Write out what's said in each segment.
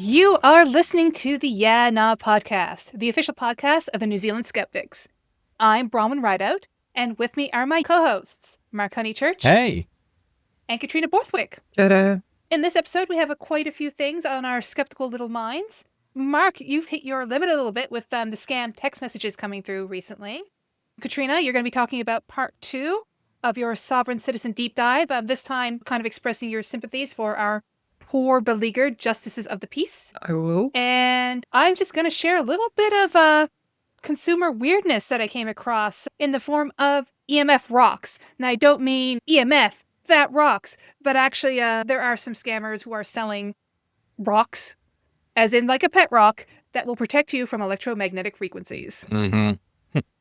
You are listening to the Yeah Nah podcast, the official podcast of the New Zealand Skeptics. I'm Bronwyn Rideout, and with me are my co-hosts, Mark Honeychurch Hey. and Katrina Borthwick. Ta-da. In this episode, we have quite a few things on our skeptical little minds. Mark, you've hit your limit a little bit with the scam text messages coming through recently. Katrina, you're going to be talking about part 2 of your Sovereign Citizen Deep Dive, this time kind of expressing your sympathies for our poor, beleaguered justices of the peace. I will. And I'm just going to share a little bit of consumer weirdness that I came across in the form of EMF rocks. Now, I don't mean EMF, that rocks, but actually there are some scammers who are selling rocks, as in like a pet rock, that will protect you from electromagnetic frequencies. Mm-hmm.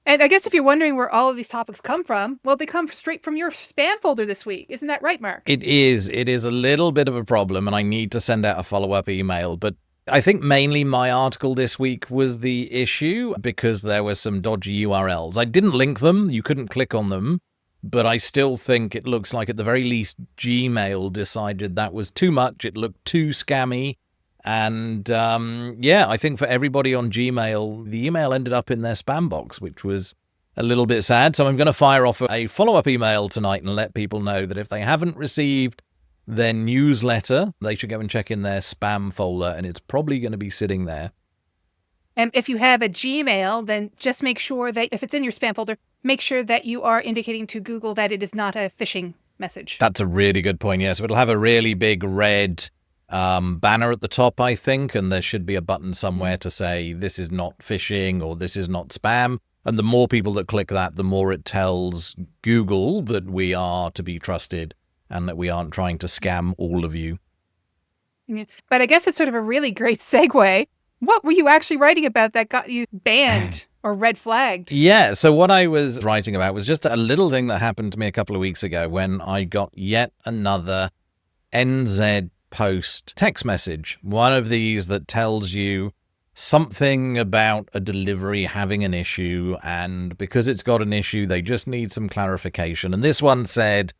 And I guess if you're wondering where all of these topics come from, well, they come straight from your spam folder this week. Isn't that right, Mark? It is. It is a little bit of a problem, and I need to send out a follow-up email. But I think mainly my article this week was the issue because there were some dodgy URLs. I didn't link them. You couldn't click on them. But I still think it looks like at the very least Gmail decided that was too much. It looked too scammy. And I think for everybody on Gmail, the email ended up in their spam box, which was a little bit sad. So I'm going to fire off a follow-up email tonight and let people know that if they haven't received their newsletter, they should go and check in their spam folder, and it's probably going to be sitting there. And if you have a Gmail, then just make sure that if it's in your spam folder, make sure that you are indicating to Google that it is not a phishing message. That's a really good point, yeah. So it'll have a really big red banner at the top, I think, and there should be a button somewhere to say this is not phishing or this is not spam. And the more people that click that, the more it tells Google that we are to be trusted and that we aren't trying to scam all of you. But I guess it's sort of a really great segue. What were you actually writing about that got you banned or red flagged? Yeah, so what I was writing about was just a little thing that happened to me a couple of weeks ago when I got yet another NZ Post text message. One of these that tells you something about a delivery having an issue, and because it's got an issue, they just need some clarification. And this one said,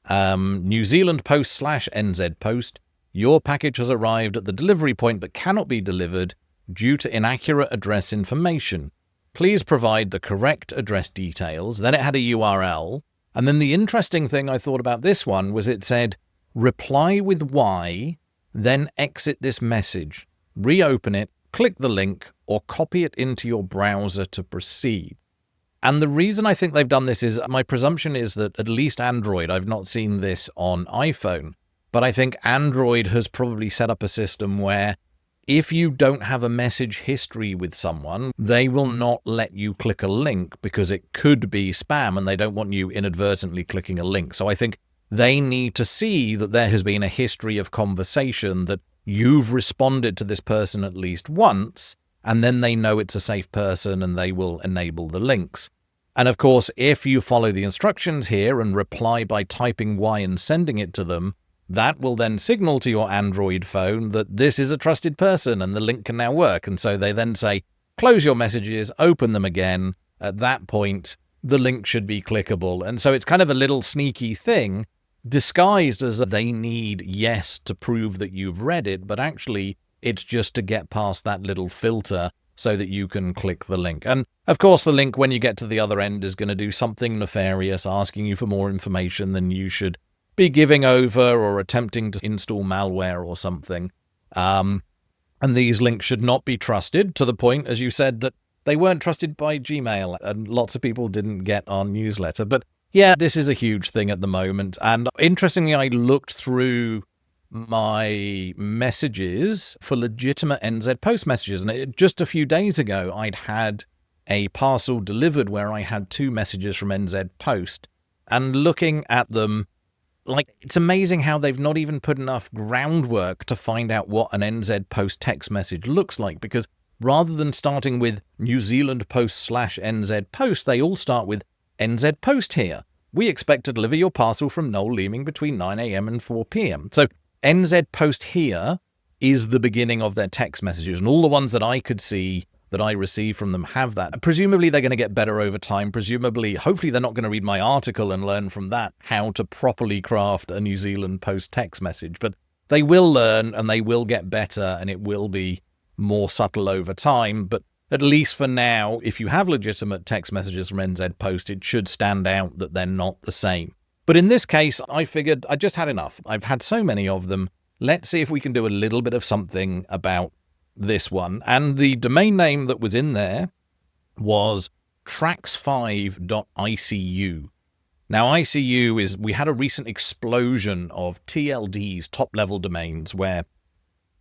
New Zealand Post / NZ Post, your package has arrived at the delivery point but cannot be delivered due to inaccurate address information. Please provide the correct address details. Then it had a URL. And then the interesting thing I thought about this one was it said, reply with Y, then exit this message. Reopen it, click the link, or copy it into your browser to proceed. And the reason I think they've done this is my presumption is that at least Android, I've not seen this on iPhone, but I think Android has probably set up a system where if you don't have a message history with someone, they will not let you click a link because it could be spam and they don't want you inadvertently clicking a link. So I think they need to see that there has been a history of conversation, that you've responded to this person at least once, and then they know it's a safe person and they will enable the links. And of course, if you follow the instructions here and reply by typing Y and sending it to them, that will then signal to your Android phone that this is a trusted person and the link can now work. And so they then say, close your messages, open them again. At that point, the link should be clickable. And so it's kind of a little sneaky thing disguised as they need yes to prove that you've read it, but actually it's just to get past that little filter so that you can click the link. And of course, the link when you get to the other end is going to do something nefarious, asking you for more information than you should be giving over or attempting to install malware or something. And these links should not be trusted to the point, as you said, that they weren't trusted by Gmail and lots of people didn't get our newsletter. But yeah, this is a huge thing at the moment. And interestingly, I looked through my messages for legitimate NZ Post messages. And just a few days ago, I'd had a parcel delivered where I had 2 messages from NZ Post. And looking at them, like, it's amazing how they've not even put enough groundwork to find out what an NZ Post text message looks like. Because rather than starting with New Zealand Post / NZ Post, they all start with NZ Post here. We expect to deliver your parcel from Noel Leeming between 9 a.m. and 4 p.m. So NZ Post here is the beginning of their text messages. And all the ones that I could see that I receive from them have that. Presumably they're going to get better over time. Presumably, hopefully they're not going to read my article and learn from that how to properly craft a New Zealand Post text message. But They will learn and they will get better and it will be more subtle over time. But at least for now, if you have legitimate text messages from NZ Post, it should stand out that they're not the same. But in this case, I figured I just had enough. I've had so many of them. Let's see if we can do a little bit of something about this one. And the domain name that was in there was tracks5.icu. Now, ICU is, we had a recent explosion of TLDs, top-level domains, where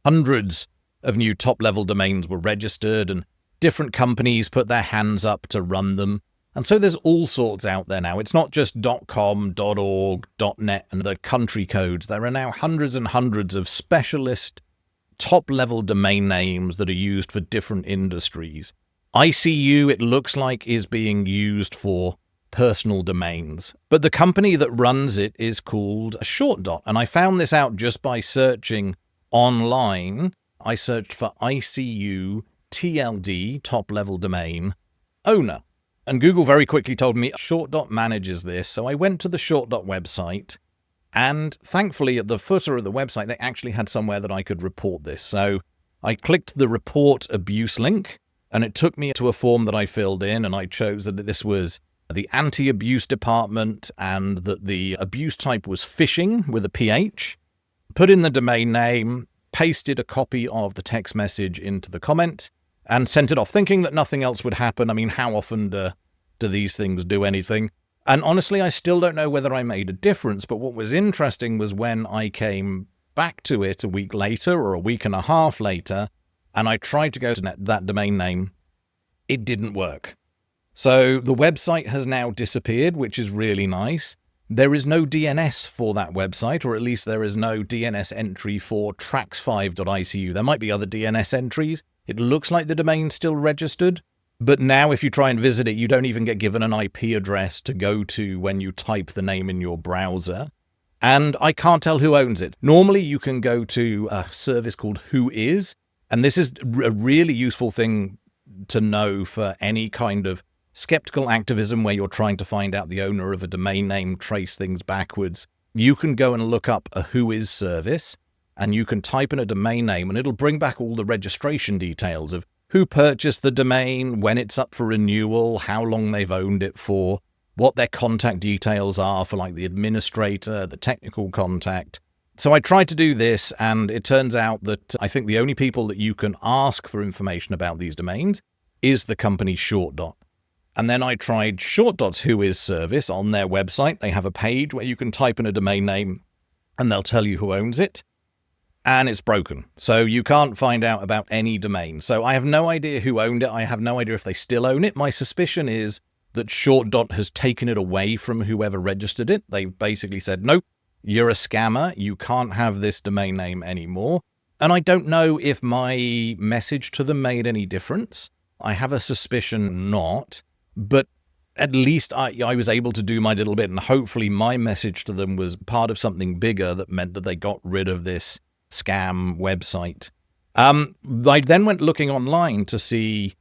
hundreds of new top-level domains were registered and different companies put their hands up to run them. And so there's all sorts out there now. It's not just .com, .org, .net and the country codes. There are now hundreds and hundreds of specialist top-level domain names that are used for different industries. ICU, it looks like, is being used for personal domains. But the company that runs it is called Short. And I found this out just by searching online. I searched for ICU TLD, top-level domain, owner. And Google very quickly told me Short manages this. So I went to the Short website, and thankfully at the footer of the website, they actually had somewhere that I could report this. So I clicked the report abuse link, and it took me to a form that I filled in, and I chose that this was the anti-abuse department and that the abuse type was phishing with a PH, put in the domain name, pasted a copy of the text message into the comment, and sent it off, thinking that nothing else would happen. I mean, how often do these things do anything? And honestly, I still don't know whether I made a difference, but what was interesting was when I came back to it a week later or a week and a half later, and I tried to go to that domain name, it didn't work. So the website has now disappeared, which is really nice. There is no DNS for that website, or at least there is no DNS entry for tracks5.icu. There might be other DNS entries. It looks like the domain's still registered, but now if you try and visit it, you don't even get given an IP address to go to when you type the name in your browser. And I can't tell who owns it. Normally you can go to a service called Whois, and this is a really useful thing to know for any kind of skeptical activism where you're trying to find out the owner of a domain name, trace things backwards. You can go and look up a Whois service, and you can type in a domain name, and it'll bring back all the registration details of who purchased the domain, when it's up for renewal, how long they've owned it for, what their contact details are for like the administrator, the technical contact. So I tried to do this, and it turns out that I think the only people that you can ask for information about these domains is the company Short. And then I tried Short.'s Whois service on their website. They have a page where you can type in a domain name and they'll tell you who owns it. And it's broken. So you can't find out about any domain. So I have no idea who owned it. I have no idea if they still own it. My suspicion is that Short. Has taken it away from whoever registered it. They basically said, nope, you're a scammer. You can't have this domain name anymore. And I don't know if my message to them made any difference. I have a suspicion not. But at least I was able to do my little bit, and hopefully my message to them was part of something bigger that meant that they got rid of this scam website. I then went looking online to see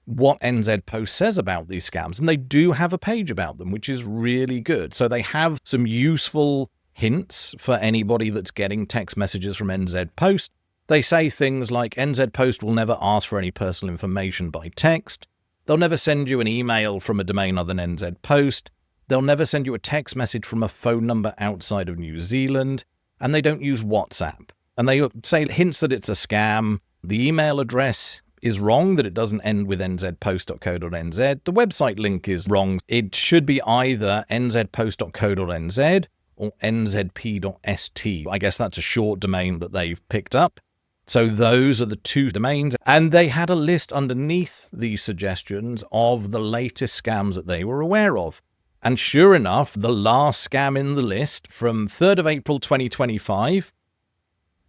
what NZ Post says about these scams, and they do have a page about them, which is really good. So they have some useful hints for anybody that's getting text messages from NZ Post. They say things like NZ Post will never ask for any personal information by text. They'll never send you an email from a domain other than NZ Post. They'll never send you a text message from a phone number outside of New Zealand. And they don't use WhatsApp. And they say hints that it's a scam. The email address is wrong, that it doesn't end with nzpost.co.nz. The website link is wrong. It should be either nzpost.co.nz or nzp.st. I guess that's a short domain that they've picked up. So those are the two domains. And they had a list underneath these suggestions of the latest scams that they were aware of. And sure enough, the last scam in the list from 3rd of April 2025,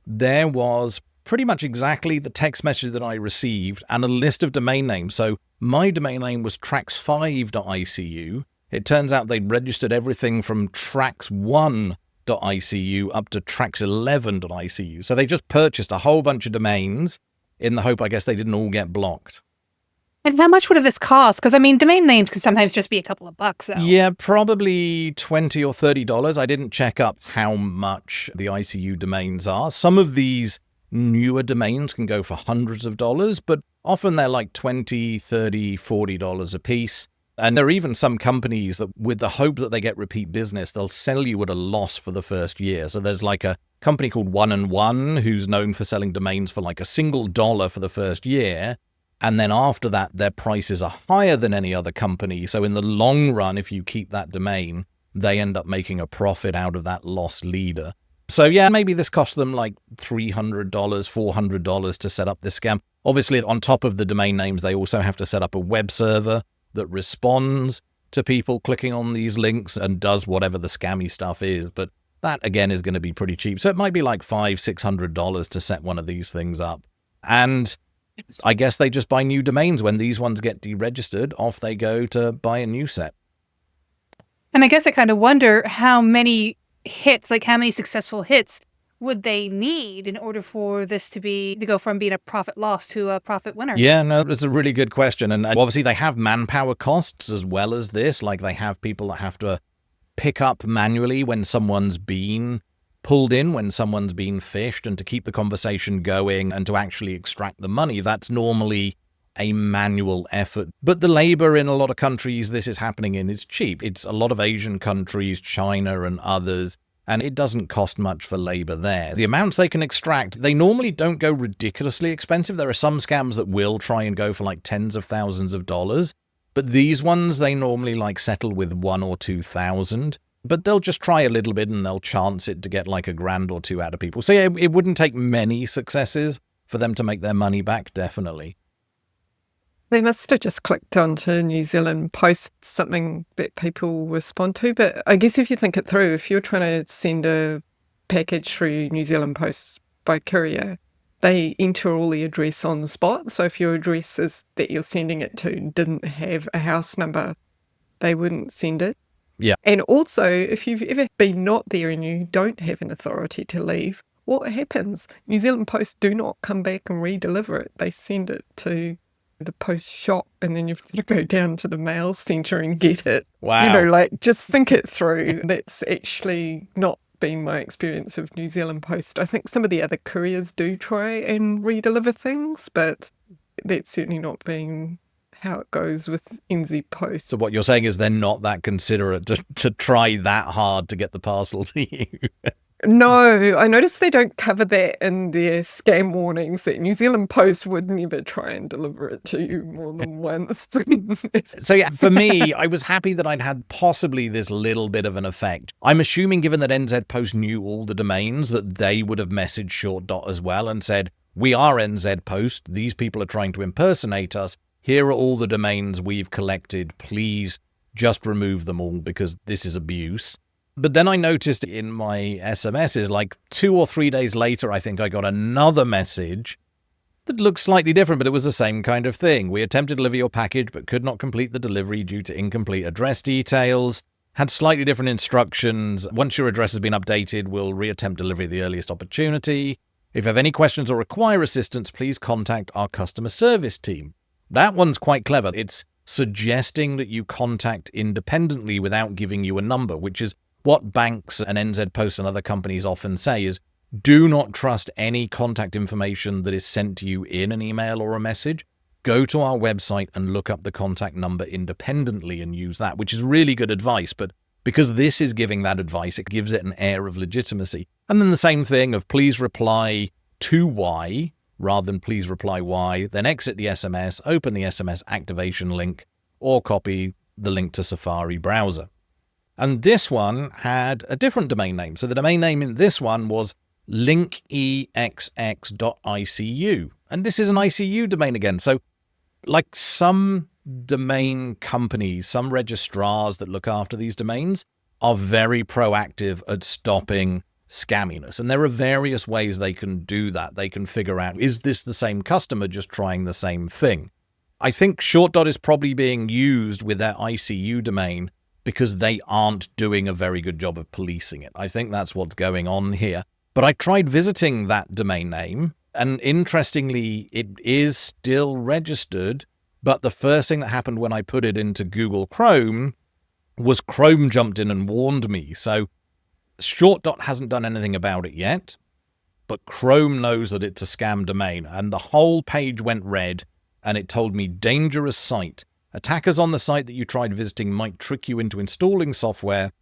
there was pretty much exactly the text message that I received and a list of domain names. So my domain name was tracks5.icu. It turns out they'd registered everything from tracks1.icu up to tracks11.icu. So they just purchased a whole bunch of domains in the hope, I guess, they didn't all get blocked. And how much would have this cost? Because, I mean, domain names can sometimes just be a couple of bucks, so. Yeah, probably $20 or $30. I didn't check up how much the ICU domains are. Some of these newer domains can go for hundreds of dollars, but often they're like $20, $30, $40 a piece. And there are even some companies that, with the hope that they get repeat business, they'll sell you at a loss for the first year. So there's like a company called 1&1 who's known for selling domains for like a single dollar for the first year. And then after that, their prices are higher than any other company. So in the long run, if you keep that domain, they end up making a profit out of that loss leader. So yeah, maybe this cost them like $300, $400 to set up this scam. Obviously, on top of the domain names, they also have to set up a web server that responds to people clicking on these links and does whatever the scammy stuff is. But that, again, is going to be pretty cheap. So it might be like $500, $600 to set one of these things up. And I guess they just buy new domains. When these ones get deregistered, off they go to buy a new set. And I guess I kind of wonder how many hits, like how many successful hits would they need in order for this to go from being a profit loss to a profit winner? Yeah, no, that's a really good question. And obviously they have manpower costs as well as this. Like they have people that have to pick up manually when someone's been pulled in, when someone's been phished, and to keep the conversation going and to actually extract the money. That's normally a manual effort. But the labor in a lot of countries this is happening in is cheap. It's a lot of Asian countries, China and others, and it doesn't cost much for labor there. The amounts they can extract, they normally don't go ridiculously expensive. There are some scams that will try and go for like tens of thousands of dollars, but these ones, they normally like settle with 1,000 or 2,000. But they'll just try a little bit and they'll chance it to get like $1,000 or $2,000 out of people. So yeah, it wouldn't take many successes for them to make their money back, definitely. They must have just clicked onto New Zealand Post, something that people respond to. But I guess if you think it through, if you're trying to send a package through New Zealand Post by courier, they enter all the address on the spot. So if your address is that you're sending it to didn't have a house number, they wouldn't send it. Yeah. And also, if you've ever been not there and you don't have an authority to leave, what happens? New Zealand Post do not come back and re-deliver it. They send it to the post shop and then you've got to go down to the mail centre and get it. Wow. You know, like, just think it through. That's actually not been my experience of New Zealand Post. I think some of the other couriers do try and re-deliver things, but that's certainly not been how it goes with NZ Post. So what you're saying is they're not that considerate to try that hard to get the parcel to you. No, I noticed they don't cover that in their scam warnings, that New Zealand Post would never try and deliver it to you more than once. So yeah, for me, I was happy that I'd had possibly this little bit of an effect. I'm assuming, given that NZ Post knew all the domains, that they would have messaged Short Dot as well and said, we are NZ Post, these people are trying to impersonate us, here are all the domains we've collected, please just remove them all because this is abuse. But then I noticed in my SMSs, like 2 or 3 days later, I think I got another message that looked slightly different, but it was the same kind of thing. We attempted to deliver your package, but could not complete the delivery due to incomplete address details. Had slightly different instructions. Once your address has been updated, we'll reattempt delivery at the earliest opportunity. If you have any questions or require assistance, please contact our customer service team. That one's quite clever. It's suggesting that you contact independently without giving you a number, which is what banks and NZ Post and other companies often say is, do not trust any contact information that is sent to you in an email or a message. Go to our website and look up the contact number independently and use that, which is really good advice. But because this is giving that advice, it gives it an air of legitimacy. And then the same thing of please reply to Y rather than please reply Y, then exit the SMS, open the SMS activation link, or copy the link to Safari browser. And this one had a different domain name. So the domain name in this one was linkexx.icu. And this is an ICU domain again. So like some domain companies, some registrars that look after these domains are very proactive at stopping scamminess. And there are various ways they can do that. They can figure out, is this the same customer just trying the same thing? I think Short Dot is probably being used with their ICU domain because they aren't doing a very good job of policing it. I think that's what's going on here. But I tried visiting that domain name, and interestingly, it is still registered But the first thing that happened when I put it into Google Chrome was Chrome jumped in and warned me. So ShortDot hasn't done anything about it yet, but Chrome knows that it's a scam domain. And the whole page went red, and it told me dangerous site. Attackers on the site that you tried visiting might trick you into installing software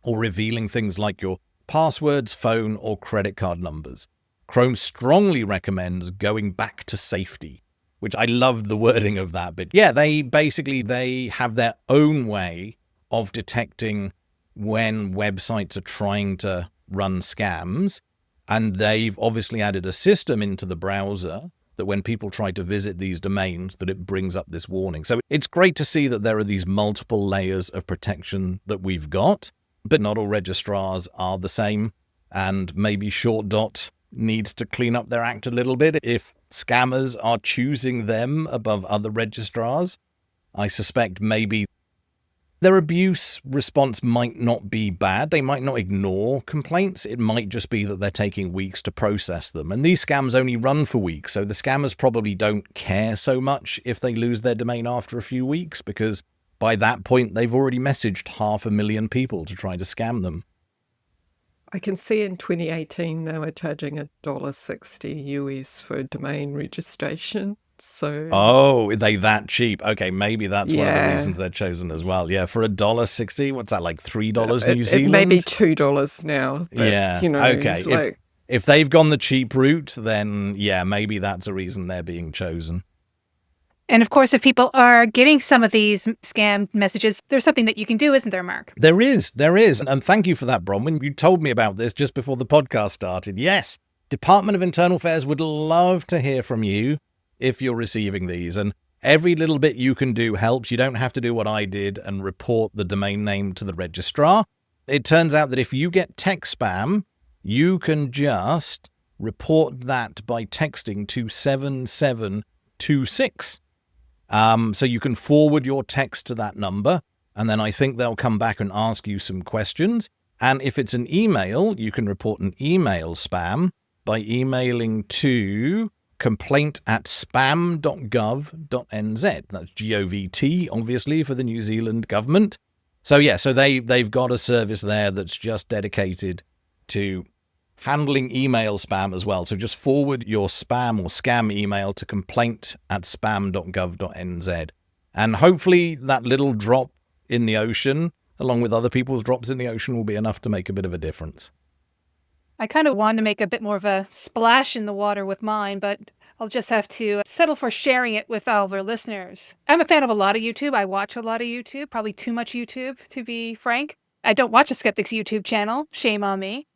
or revealing things like your passwords, phone, or credit card numbers. Chrome strongly recommends going back to safety, which I love the wording of that. But yeah, they have their own way of detecting when websites are trying to run scams. And they've obviously added a system into the browser that when people try to visit these domains, that it brings up this warning. So it's great to see that there are these multiple layers of protection that we've got, but not all registrars are the same. And maybe ShortDot needs to clean up their act a little bit if scammers are choosing them above other registrars. I suspect maybe their abuse response might not be bad. They might not ignore complaints. It might just be that they're taking weeks to process them. And these scams only run for weeks, so the scammers probably don't care so much if they lose their domain after a few weeks, because by that point, they've already messaged 500,000 people to try to scam them. I can see in 2018 they were charging $1.60 US for domain registration. So Oh, are they that cheap? Okay, maybe that's one of the Yeah. reasons they're chosen as well. Yeah, for $1.60, what's that, like $3 New it Zealand? may be $2 now. But, Yeah, okay. like, If they've gone the cheap route, then yeah, maybe that's a reason they're being chosen. And of course, if people are getting some of these scam messages, there's something that you can do, isn't there, Mark? There is. And thank you for that, Bronwyn. You told me about this just before the podcast started. Yes, Department of Internal Affairs would love to hear from you if you're receiving these. And every little bit you can do helps. You don't have to do what I did and report the domain name to the registrar. It turns out that if you get text spam, you can just report that by texting to 7726. So you can forward your text to that number, and then I think they'll come back and ask you some questions. And if it's an email, you can report an email spam by emailing to complaint@spam.gov.nz. That's GOVT, obviously, for the New Zealand government. So yeah, so they've got a service there that's just dedicated to handling email spam as well. So just forward your spam or scam email to complaint@spam.gov.nz. And hopefully that little drop in the ocean, along with other people's drops in the ocean, will be enough to make a bit of a difference. I kind of wanted to make a bit more of a splash in the water with mine, but I'll just have to settle for sharing it with all of our listeners. I'm a fan of a lot of YouTube. I watch a lot of YouTube, probably too much YouTube, to be frank. I don't watch a Skeptics YouTube channel. Shame on me.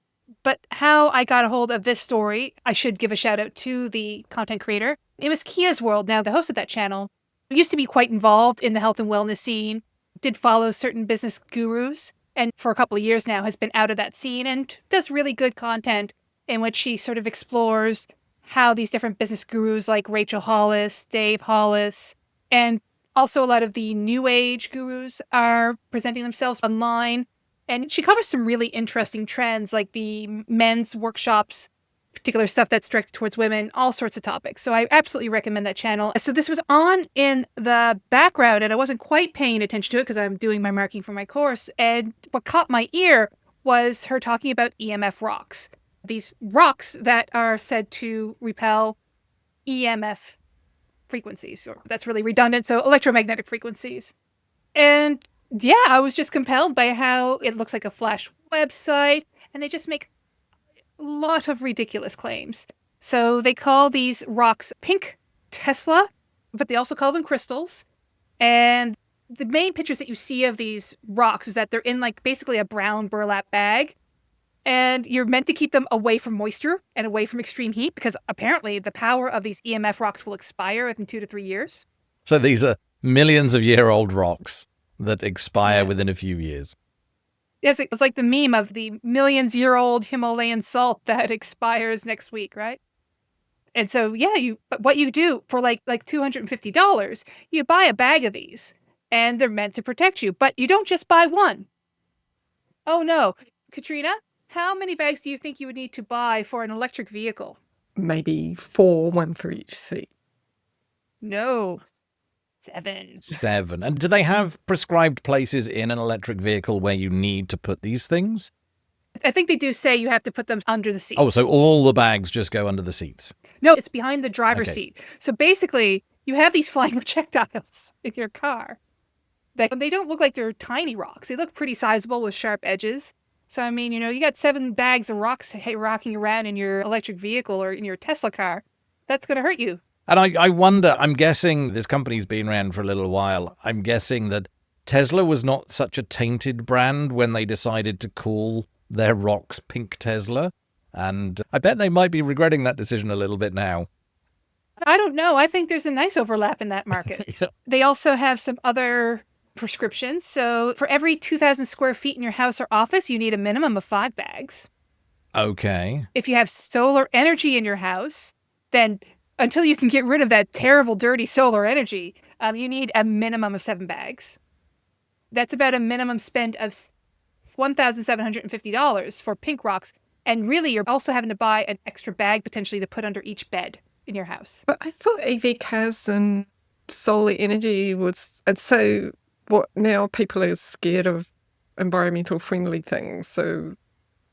But how I got a hold of this story, I should give a shout out to the content creator. It was Kia's World. Now, the host of that channel used to be quite involved in the health and wellness scene, did follow certain business gurus, and for a couple of years now has been out of that scene and does really good content in which she sort of explores how these different business gurus like Rachel Hollis, Dave Hollis, and also a lot of the new age gurus are presenting themselves online. And she covers some really interesting trends like the men's workshops, particular stuff that's directed towards women, all sorts of topics. So I absolutely recommend that channel. So this was on in the background and I wasn't quite paying attention to it because I'm doing my marking for my course. And what caught my ear was her talking about EMF rocks. These rocks that are said to repel EMF frequencies, or that's really redundant. So electromagnetic frequencies. And yeah, I was just compelled by how it looks like a flash website, and they just make a lot of ridiculous claims. So they call these rocks pink Tesla, but they also call them crystals. And the main pictures that you see of these rocks is that they're in like basically a brown burlap bag. And you're meant to keep them away from moisture and away from extreme heat because apparently the power of these EMF rocks will expire within 2 to 3 years. So these are millions of year old rocks that expire within a few years. It's like the meme of the millions-year-old Himalayan salt that expires next week, right? And so, yeah, what you do for like $250, you buy a bag of these, and they're meant to protect you. But you don't just buy one. Oh no, Katrina, how many bags do you think you would need to buy for an electric vehicle? maybe 4, one for each seat. No, 7. 7. And do they have prescribed places in an electric vehicle where you need to put these things? I think they do say you have to put them under the seats. Oh, so all the bags just go under the seats. No, it's behind the driver's Okay. seat. So basically, you have these flying projectiles in your car. They don't look like they're tiny rocks. They look pretty sizable with sharp edges. So, I mean, you got 7 bags of rocks rocking around in your electric vehicle or in your Tesla car. That's going to hurt you. And I wonder, I'm guessing this company's been around for a little while. I'm guessing that Tesla was not such a tainted brand when they decided to call their rocks Pink Tesla. And I bet they might be regretting that decision a little bit now. I don't know. I think there's a nice overlap in that market. Yeah. They also have some other prescriptions. So for every 2,000 square feet in your house or office, you need a minimum of 5 bags. Okay. If you have solar energy in your house, then until you can get rid of that terrible, dirty solar energy, you need a minimum of 7 bags. That's about a minimum spend of $1,750 for pink rocks. And really, you're also having to buy an extra bag potentially to put under each bed in your house. But I thought EV cars and solar energy was, and so what now people are scared of environmental friendly things. So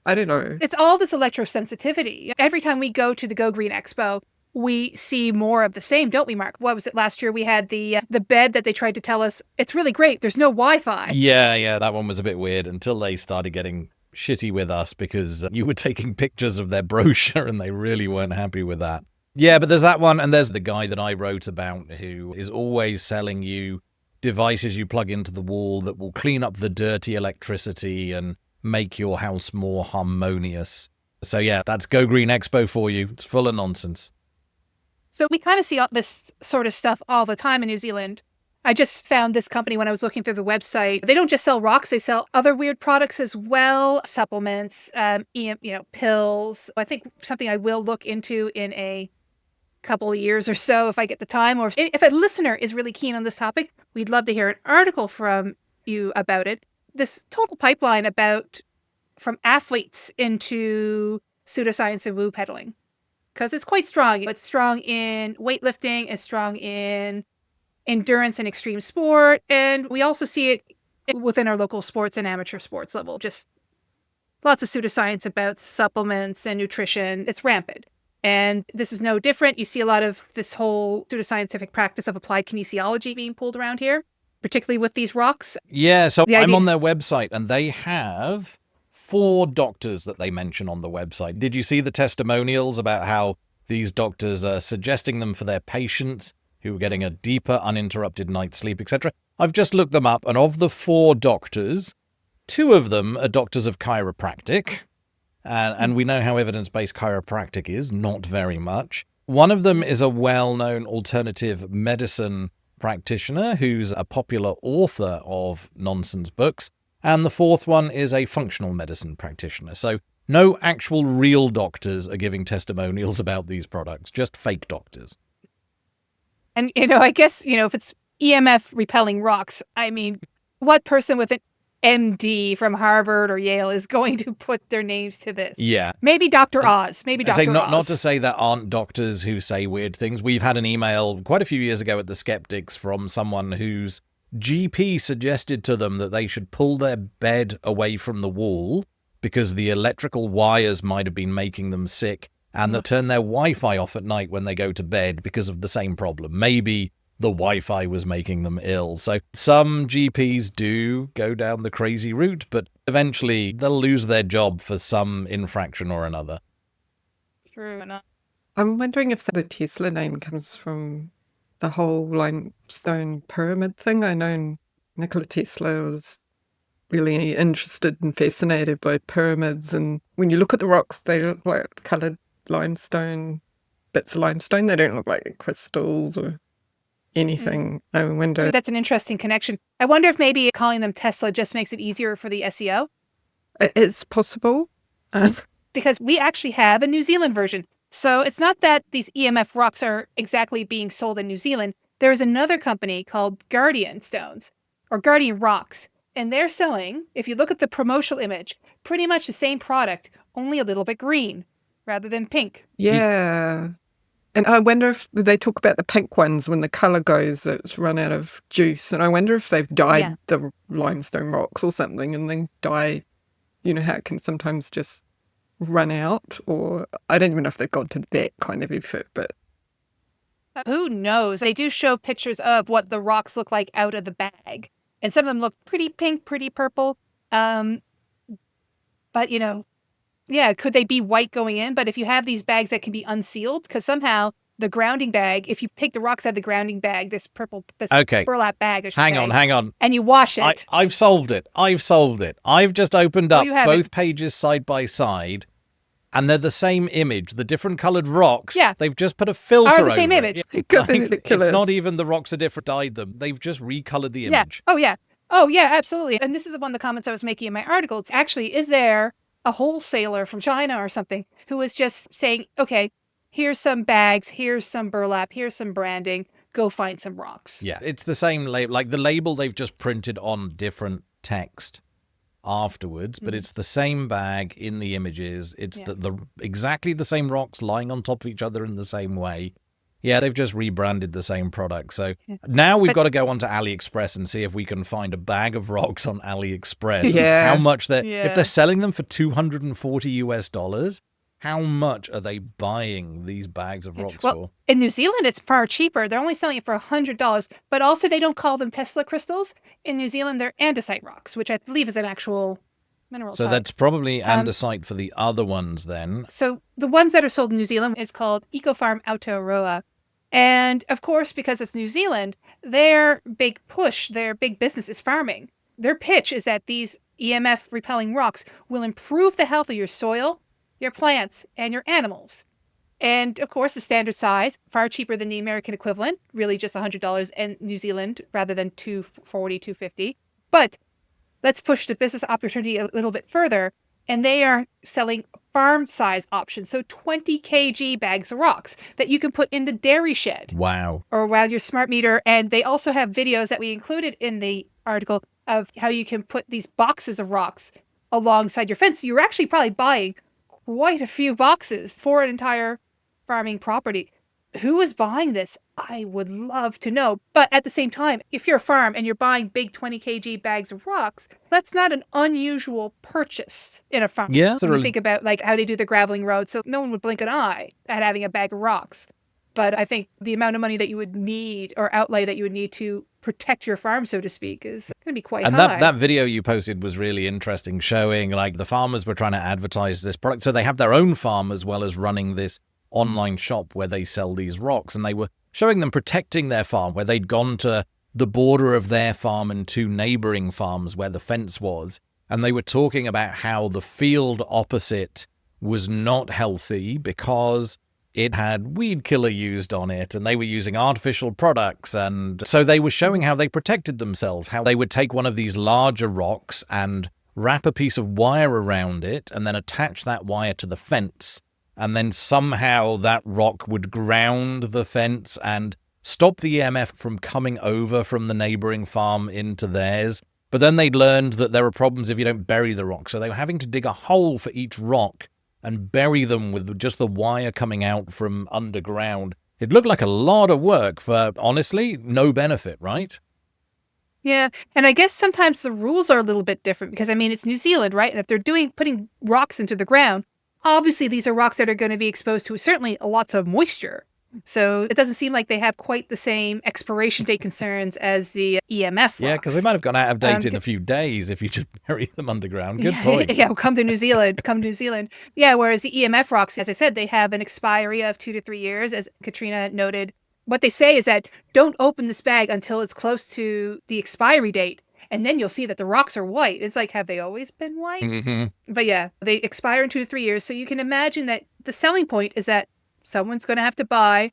I don't know. It's all this electrosensitivity. Every time we go to the Go Green Expo, we see more of the same, don't we, Mark? What was it last year? We had the bed that they tried to tell us, it's really great. There's no Wi-Fi. Yeah, that one was a bit weird until they started getting shitty with us because you were taking pictures of their brochure and they really weren't happy with that. Yeah, but there's that one, and there's the guy that I wrote about who is always selling you devices you plug into the wall that will clean up the dirty electricity and make your house more harmonious. So yeah, that's Go Green Expo for you. It's full of nonsense. So we kind of see all this sort of stuff all the time in New Zealand. I just found this company when I was looking through the website. They don't just sell rocks, they sell other weird products as well, supplements, pills. I think something I will look into in a couple of years or so if I get the time, or if a listener is really keen on this topic, we'd love to hear an article from you about it. This total pipeline from athletes into pseudoscience and woo peddling, because it's quite strong. It's strong in weightlifting, it's strong in endurance and extreme sport, and we also see it within our local sports and amateur sports level. Just lots of pseudoscience about supplements and nutrition. It's rampant. And this is no different. You see a lot of this whole pseudoscientific practice of applied kinesiology being pulled around here, particularly with these rocks. Yeah, so I'm on their website and they have 4 doctors that they mention on the website. Did you see the testimonials about how these doctors are suggesting them for their patients who are getting a deeper, uninterrupted night's sleep, etc.? I've just looked them up, and of the 4 doctors, 2 of them are doctors of chiropractic. And we know how evidence-based chiropractic is, not very much. One of them is a well-known alternative medicine practitioner who's a popular author of nonsense books. And the 4th one is a functional medicine practitioner. So no actual real doctors are giving testimonials about these products, just fake doctors. And, I guess, if it's EMF repelling rocks, I mean, what person with an MD from Harvard or Yale is going to put their names to this? Yeah. Maybe Dr. Oz. Maybe Dr. Oz. Not to say there aren't doctors who say weird things. We've had an email quite a few years ago at the Skeptics from someone whose GP suggested to them that they should pull their bed away from the wall because the electrical wires might have been making them sick, and they'll turn their Wi-Fi off at night when they go to bed because of the same problem. Maybe the Wi-Fi was making them ill. So some GPs do go down the crazy route, but eventually they'll lose their job for some infraction or another. True enough. I'm wondering if the Tesla name comes from the whole limestone pyramid thing. I know Nikola Tesla was really interested and fascinated by pyramids, and when you look at the rocks, they look like coloured limestone, bits of limestone. They don't look like crystals or anything. I wonder. That's an interesting connection. I wonder if maybe calling them Tesla just makes it easier for the SEO. It's possible. Because we actually have a New Zealand version. So it's not that these EMF rocks are exactly being sold in New Zealand. There is another company called Guardian Stones or Guardian Rocks. And they're selling, if you look at the promotional image, pretty much the same product, only a little bit green rather than pink. Yeah. And I wonder if they talk about the pink ones when the colour goes, it's run out of juice. And I wonder if they've dyed the limestone rocks or something and then dye, you know, how it can sometimes just run out. Or I don't even know if they've gone to that kind of effort, but who knows? They do show pictures of what the rocks look like out of the bag. And some of them look pretty pink, pretty purple. But, you know, yeah, could they be white going in? But if you have these bags that can be unsealed, because somehow the grounding bag, if you take the rocks out of the grounding bag, this burlap bag, I should say, hang on. and you wash it. I've solved it. I've just opened up both pages side by side, and they're the same image. The different coloured rocks, they've just put a filter over the same image. It's not even the rocks are different, dyed them. They've just recoloured the image. Yeah. Oh, yeah, absolutely. And this is one of the comments I was making in my article. It's actually, is there a wholesaler from China or something who was just saying, okay, here's some bags, here's some burlap, here's some branding, go find some rocks. Yeah, it's the same label. Like the label they've just printed on different text afterwards, but it's the same bag in the images. It's the exactly the same rocks lying on top of each other in the same way. Yeah, they've just rebranded the same product. So now we've got to go onto AliExpress and see if we can find a bag of rocks on AliExpress. Yeah. How much if they're selling them for $240, how much are they buying these bags of rocks for? In New Zealand, it's far cheaper. They're only selling it for $100, but also they don't call them Tesla crystals. In New Zealand, they're andesite rocks, which I believe is an actual mineral So type. that's probably andesite for the other ones then. So the ones that are sold in New Zealand is called Ecofarm Aotearoa. And of course, because it's New Zealand, their big push, their big business is farming. Their pitch is that these EMF repelling rocks will improve the health of your soil, your plants, and your animals. And of course, the standard size, far cheaper than the American equivalent, really just $100 in New Zealand rather than $240, $250. But let's push the business opportunity a little bit further. And they are selling farm size options. So 20 kg bags of rocks that you can put in the dairy shed. Wow. Or around your smart meter. And they also have videos that we included in the article of how you can put these boxes of rocks alongside your fence. So you're actually probably buying quite a few boxes for an entire farming property. Who is buying this? I would love to know. But at the same time, if you're a farm and you're buying big 20 kg bags of rocks, that's not an unusual purchase in a farm. Yeah. When you think about like how they do the graveling roads, so no one would blink an eye at having a bag of rocks. But I think the amount of money that you would need or outlay that you would need to protect your farm, so to speak, is going to be quite high. And that video you posted was really interesting, showing like the farmers were trying to advertise this product. So they have their own farm as well as running this online shop where they sell these rocks, and they were showing them protecting their farm, where they'd gone to the border of their farm and two neighboring farms where the fence was, and they were talking about how the field opposite was not healthy because it had weed killer used on it and they were using artificial products. And so they were showing how they protected themselves, how they would take one of these larger rocks and wrap a piece of wire around it and then attach that wire to the fence. And then somehow that rock would ground the fence and stop the EMF from coming over from the neighboring farm into theirs. But then they'd learned that there are problems if you don't bury the rock. So they were having to dig a hole for each rock and bury them with just the wire coming out from underground. It looked like a lot of work for, honestly, no benefit, right? Yeah, and I guess sometimes the rules are a little bit different because, I mean, it's New Zealand, right? And if they're putting rocks into the ground, obviously these are rocks that are going to be exposed to certainly lots of moisture. So it doesn't seem like they have quite the same expiration date concerns as the EMF rocks. Yeah, because they might have gone out of date in a few days if you just bury them underground. Good point. Yeah, come to New Zealand. Yeah, whereas the EMF rocks, as I said, they have an expiry of 2 to 3 years, as Katrina noted. What they say is that don't open this bag until it's close to the expiry date, and then you'll see that the rocks are white. It's like, have they always been white? Mm-hmm. But yeah, they expire in 2 to 3 years, so you can imagine that the selling point is that someone's going to have to buy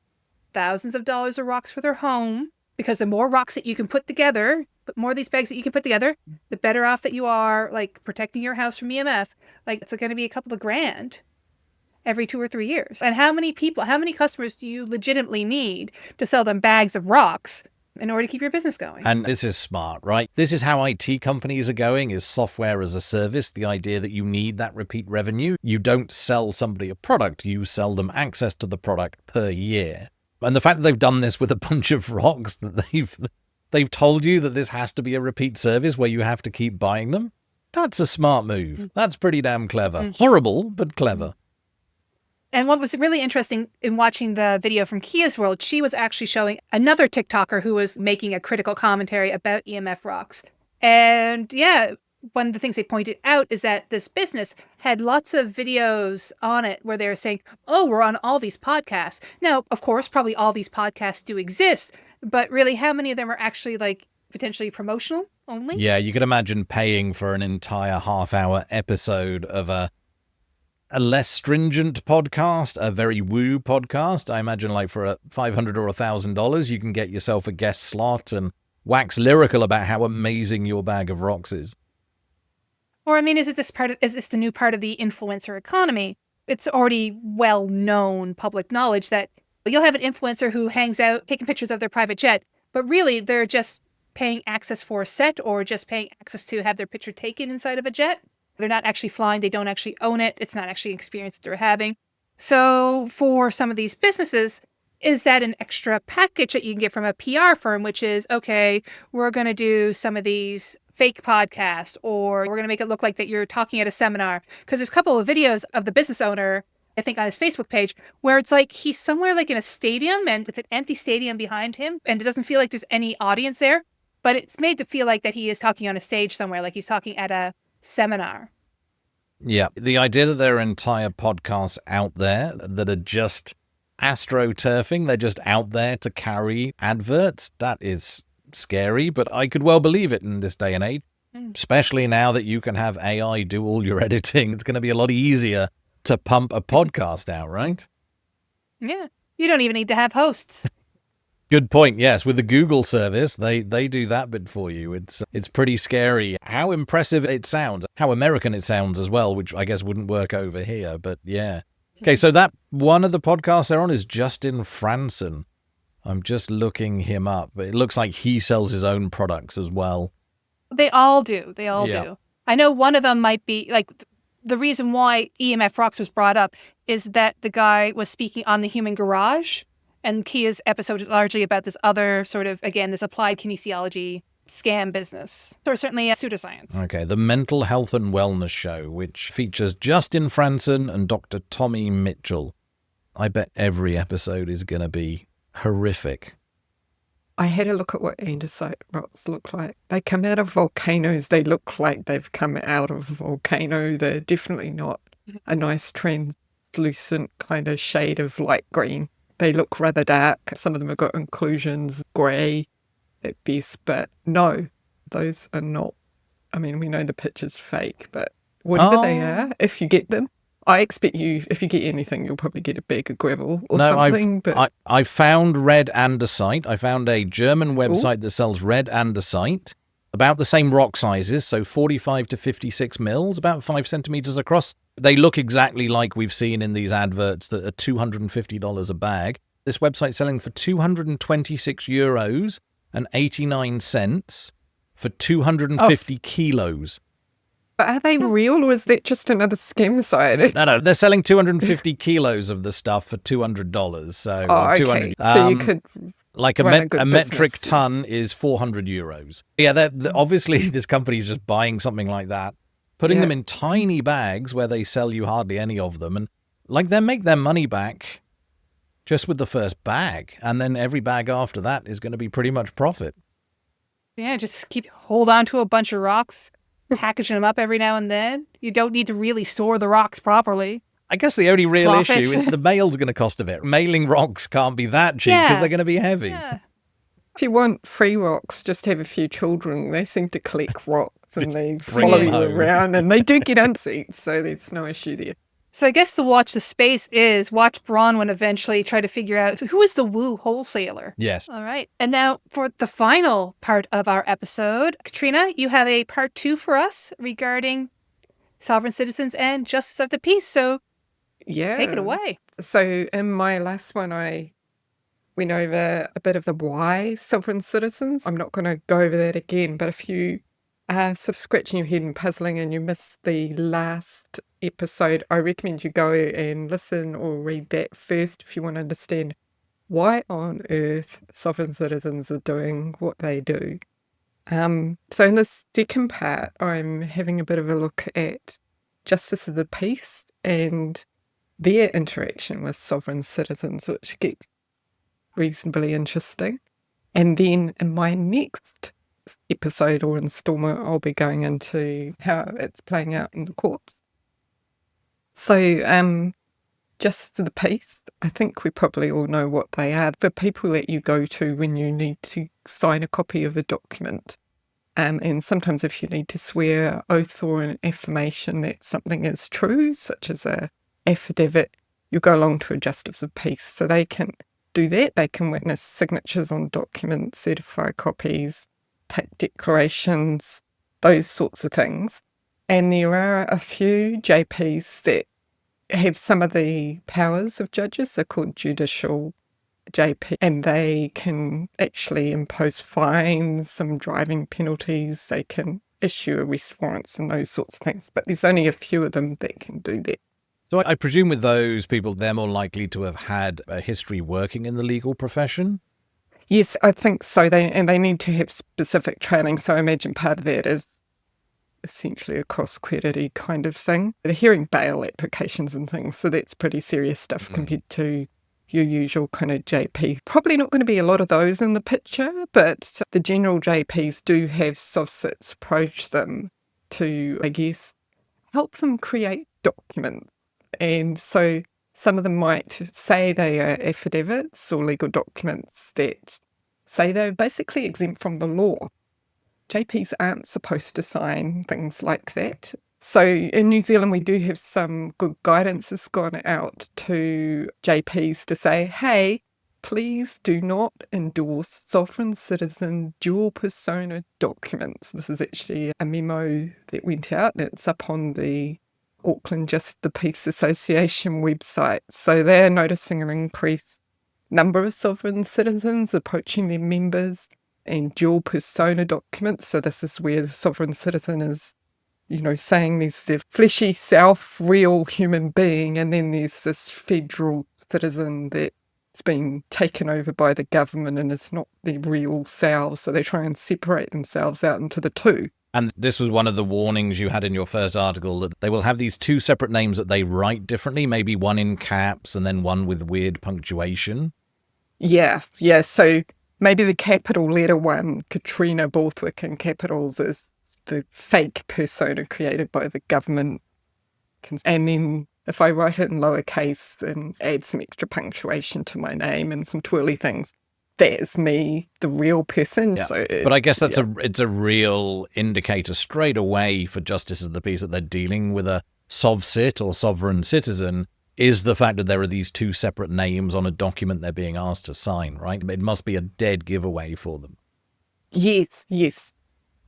thousands of dollars of rocks for their home, because the more rocks that you can put together, the more of these bags that you can put together, the better off that you are, like, protecting your house from EMF. Like, it's going to be a couple of grand every 2 or 3 years. And how many customers do you legitimately need to sell them bags of rocks in order to keep your business going. And this is smart, right? This is how IT companies are going, is software as a service. The idea that you need that repeat revenue. You don't sell somebody a product, you sell them access to the product per year. And the fact that they've done this with a bunch of rocks, that they've told you that this has to be a repeat service where you have to keep buying them. That's a smart move. That's pretty damn clever. Horrible, but clever. And what was really interesting in watching the video from Kia's World, she was actually showing another TikToker who was making a critical commentary about EMF rocks. And yeah, one of the things they pointed out is that this business had lots of videos on it where they were saying, oh, we're on all these podcasts. Now, of course, probably all these podcasts do exist, but really how many of them are actually like potentially promotional only? Yeah, you could imagine paying for an entire half-hour episode of a less stringent podcast, a very woo podcast. I imagine like for a $500 or $1,000, you can get yourself a guest slot and wax lyrical about how amazing your bag of rocks is. Or I mean, is this the new part of the influencer economy? It's already well-known public knowledge that you'll have an influencer who hangs out taking pictures of their private jet, but really they're just paying access for a set or just paying access to have their picture taken inside of a jet. They're not actually flying. They don't actually own it. It's not actually an experience that they're having. So for some of these businesses, is that an extra package that you can get from a PR firm, which is, okay, we're going to do some of these fake podcasts, or we're going to make it look like that you're talking at a seminar? Because there's a couple of videos of the business owner, I think on his Facebook page, where it's like he's somewhere like in a stadium and it's an empty stadium behind him and it doesn't feel like there's any audience there, but it's made to feel like that he is talking on a stage somewhere, like he's talking at a seminar. Yeah, the idea that there are entire podcasts out there that are just astroturfing, they're just out there to carry adverts, that is scary, but I could well believe it in this day and age, especially now that you can have AI do all your editing. It's going to be a lot easier to pump a podcast out, right? Yeah, you don't even need to have hosts. Good point. Yes, with the Google service, they do that bit for you. It's pretty scary how impressive it sounds, how American it sounds as well, which I guess wouldn't work over here. But yeah. Okay, so that one of the podcasts they're on is Justin Franson. I'm just looking him up, but it looks like he sells his own products as well. They all do. They all do. I know one of them might be like the reason why EMF Rocks was brought up is that the guy was speaking on the Human Garage. And Kia's episode is largely about this other sort of, again, this applied kinesiology scam business. Or certainly pseudoscience. Okay, the Mental Health and Wellness Show, which features Justin Franson and Dr. Tommy Mitchell. I bet every episode is going to be horrific. I had a look at what andesite rocks look like. They come out of volcanoes. They look like they've come out of a volcano. They're definitely not a nice translucent kind of shade of light green. They look rather dark. Some of them have got inclusions, grey at best, but no, those are not. I mean, we know the picture's fake, but whatever they are, if you get them, I expect you, if you get anything, you'll probably get a bag of gravel or something. I found red andesite. I found a German website that sells red andesite, about the same rock sizes, so 45 to 56 mils, about 5 centimeters across. They look exactly like we've seen in these adverts that are $250 a bag. This website's selling for €226 and 89 cents for 250 kilos. But are they real or is that just another scam site? No, they're selling 250 kilos of the stuff for $200. So, okay. 200. So you could like a metric ton is €400. Yeah, obviously this company is just buying something like that, putting them in tiny bags where they sell you hardly any of them, and like they make their money back just with the first bag, and then every bag after that is going to be pretty much profit. Yeah, just hold on to a bunch of rocks, packaging them up every now and then. You don't need to really store the rocks properly. I guess the only real issue is the mail's going to cost a bit. Mailing rocks can't be that cheap because they're going to be heavy. Yeah. If you want free rocks, just have a few children. They seem to collect rocks and they follow you around and they do get unseats, so there's no issue there. So I guess the watch the space is watch Bronwyn eventually try to figure out who is the woo wholesaler. Yes. All right. And now for the final part of our episode, Katrina, you have a part 2 for us regarding sovereign citizens and justice of the peace. So take it away. So in my last one, I went over a bit of the why sovereign citizens. I'm not going to go over that again, but if you are sort of scratching your head and puzzling and you missed the last episode, I recommend you go and listen or read that first if you want to understand why on earth sovereign citizens are doing what they do. So in the second part, I'm having a bit of a look at justice of the peace and their interaction with sovereign citizens, which gets reasonably interesting. And then in my next episode or installment, I'll be going into how it's playing out in the courts. So justice of the peace, I think we probably all know what they are. The people that you go to when you need to sign a copy of a document. And sometimes if you need to swear an oath or an affirmation that something is true, such as a affidavit, you go along to a justice of peace. So they can do that. They can witness signatures on documents, certify copies, take declarations, those sorts of things. And there are a few JPs that have some of the powers of judges. They're called judicial JP, and they can actually impose fines, some driving penalties, they can issue arrest warrants and those sorts of things. But there's only a few of them that can do that. So I presume with those people, they're more likely to have had a history working in the legal profession? Yes, I think so. They need to have specific training. So I imagine part of that is essentially a cross-credity kind of thing. They're hearing bail applications and things, so that's pretty serious stuff compared to your usual kind of JP. Probably not going to be a lot of those in the picture, but the general JPs do have sovereigns approach them to, I guess, help them create documents. And so some of them might say they are affidavits or legal documents that say they're basically exempt from the law. JPs aren't supposed to sign things like that. So in New Zealand, we do have some good guidance that's gone out to JPs to say, hey, please do not endorse sovereign citizen dual persona documents. This is actually a memo that went out, and it's up on the Auckland Just the Peace Association website. So they're noticing an increased number of sovereign citizens approaching their members and dual persona documents. So this is where the sovereign citizen is, saying there's their fleshy self, real human being, and then there's this federal citizen that's being taken over by the government and is not their real selves. So they try and separate themselves out into the two. And this was one of the warnings you had in your first article, that they will have these two separate names that they write differently, maybe one in caps and then one with weird punctuation. Yeah. So maybe the capital letter one, Katrina Borthwick in capitals, is the fake persona created by the government. And then if I write it in lowercase and add some extra punctuation to my name and some twirly things, that is me, the real person. Yeah. So but I guess it's a real indicator straight away for justice of the peace that they're dealing with a sovcit or sovereign citizen, is the fact that there are these two separate names on a document they're being asked to sign, right? It must be a dead giveaway for them. Yes.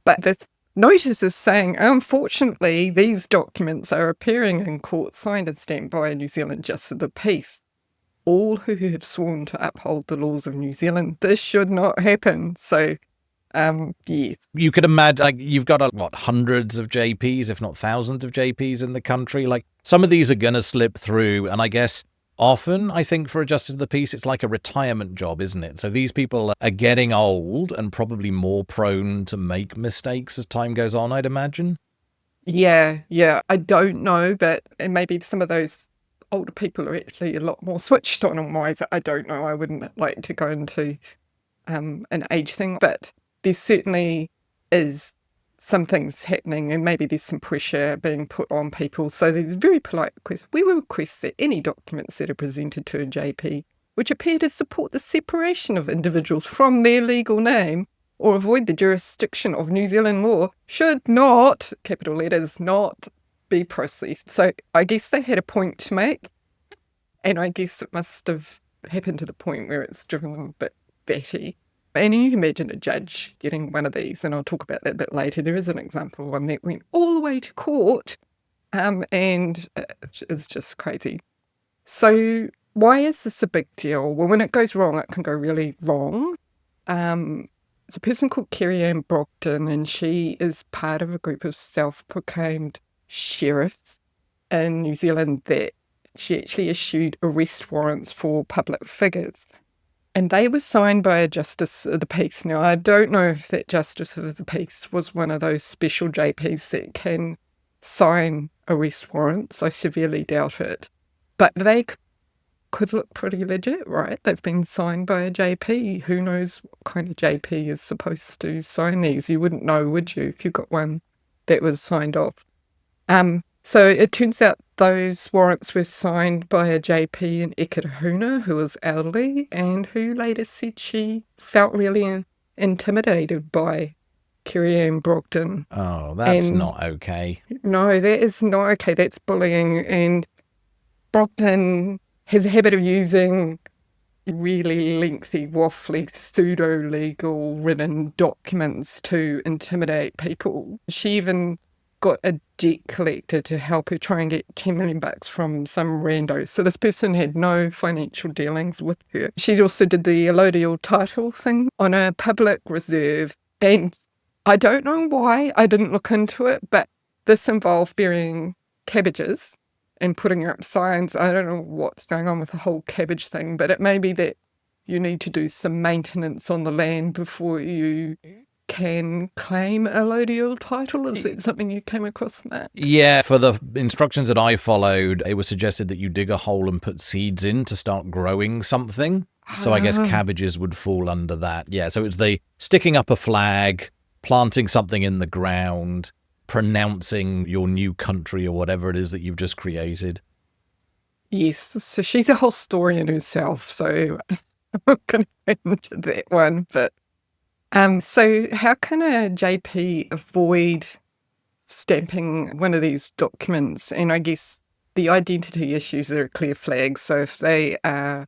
But this notice is saying, unfortunately, these documents are appearing in court signed and stamped by New Zealand Justice of the Peace. All who have sworn to uphold the laws of New Zealand, this should not happen. So, yes. You could imagine, you've got, hundreds of JPs, if not thousands of JPs in the country. Some of these are going to slip through. And I guess often, I think for a justice of the peace, it's like a retirement job, isn't it? So these people are getting old and probably more prone to make mistakes as time goes on, I'd imagine. Yeah. I don't know, but maybe some of those older people are actually a lot more switched on and wise. I don't know. I wouldn't like to go into an age thing, but there certainly is some things happening, and maybe there's some pressure being put on people. So there's a very polite request. We will request that any documents that are presented to a JP which appear to support the separation of individuals from their legal name or avoid the jurisdiction of New Zealand law should not, capital letters, not be processed. So I guess they had a point to make, and I guess it must have happened to the point where it's driven them a bit batty. And you can imagine a judge getting one of these, and I'll talk about that a bit later. There is an example of one that went all the way to court, and it's just crazy. So why is this a big deal? Well, when it goes wrong, it can go really wrong. It's a person called Kerry-Ann Brogden, and she is part of a group of self-proclaimed sheriffs in New Zealand that she actually issued arrest warrants for public figures. And they were signed by a justice of the peace. Now, I don't know if that justice of the peace was one of those special JPs that can sign arrest warrants. I severely doubt it. But they could look pretty legit, right? They've been signed by a JP. Who knows what kind of JP is supposed to sign these? You wouldn't know, would you, if you got one that was signed off? So it turns out those warrants were signed by a JP in Ekatahuna who was elderly and who later said she felt really intimidated by Kerry-Ann Brogden. Oh, that's not okay. No, that is not okay. That's bullying. And Brogden has a habit of using really lengthy, waffly, pseudo-legal written documents to intimidate people. She even got a debt collector to help her try and get 10 million bucks from some rando. So this person had no financial dealings with her. She also did the allodial title thing on a public reserve. And I don't know why, I didn't look into it, but this involved burying cabbages and putting up signs. I don't know what's going on with the whole cabbage thing, but it may be that you need to do some maintenance on the land before you can claim a allodial title. Is that something you came across, Matt? Yeah, for the instructions that I followed, it was suggested that you dig a hole and put seeds in to start growing something. So I guess cabbages would fall under that. Yeah, so it's the sticking up a flag, planting something in the ground, pronouncing your new country or whatever it is that you've just created. Yes, so she's a whole story in herself, so I'm not going to get into that one, but so how can a JP avoid stamping one of these documents? And I guess the identity issues are a clear flag. So if they are,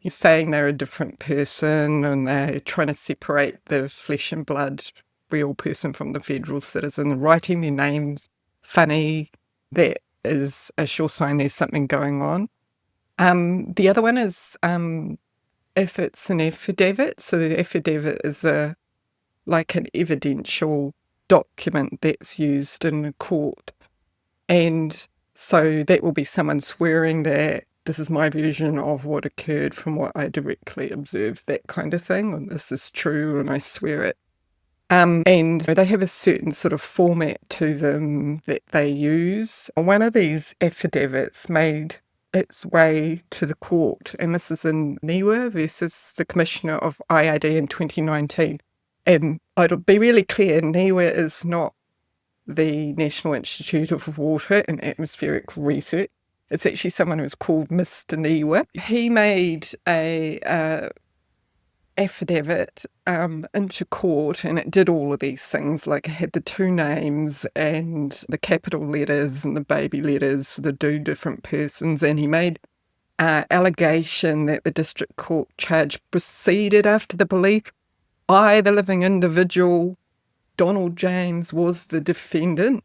you're saying they're a different person and they're trying to separate the flesh and blood real person from the federal citizen, writing their names funny, that is a sure sign there's something going on. The other one is if it's an affidavit. So the affidavit is like an evidential document that's used in a court. And so that will be someone swearing that this is my version of what occurred from what I directly observed, that kind of thing, and this is true and I swear it. And they have a certain sort of format to them that they use. One of these affidavits made its way to the court, and this is in Niwa versus the Commissioner of IRD in 2019. And I'd be really clear, Niwa is not the National Institute of Water and Atmospheric Research. It's actually someone who's called Mr. Niwa. He made a affidavit into court, and it did all of these things, like it had the two names and the capital letters and the baby letters, the two different persons, and he made allegation that the district court charge proceeded after the belief I, the living individual, Donald James, was the defendant,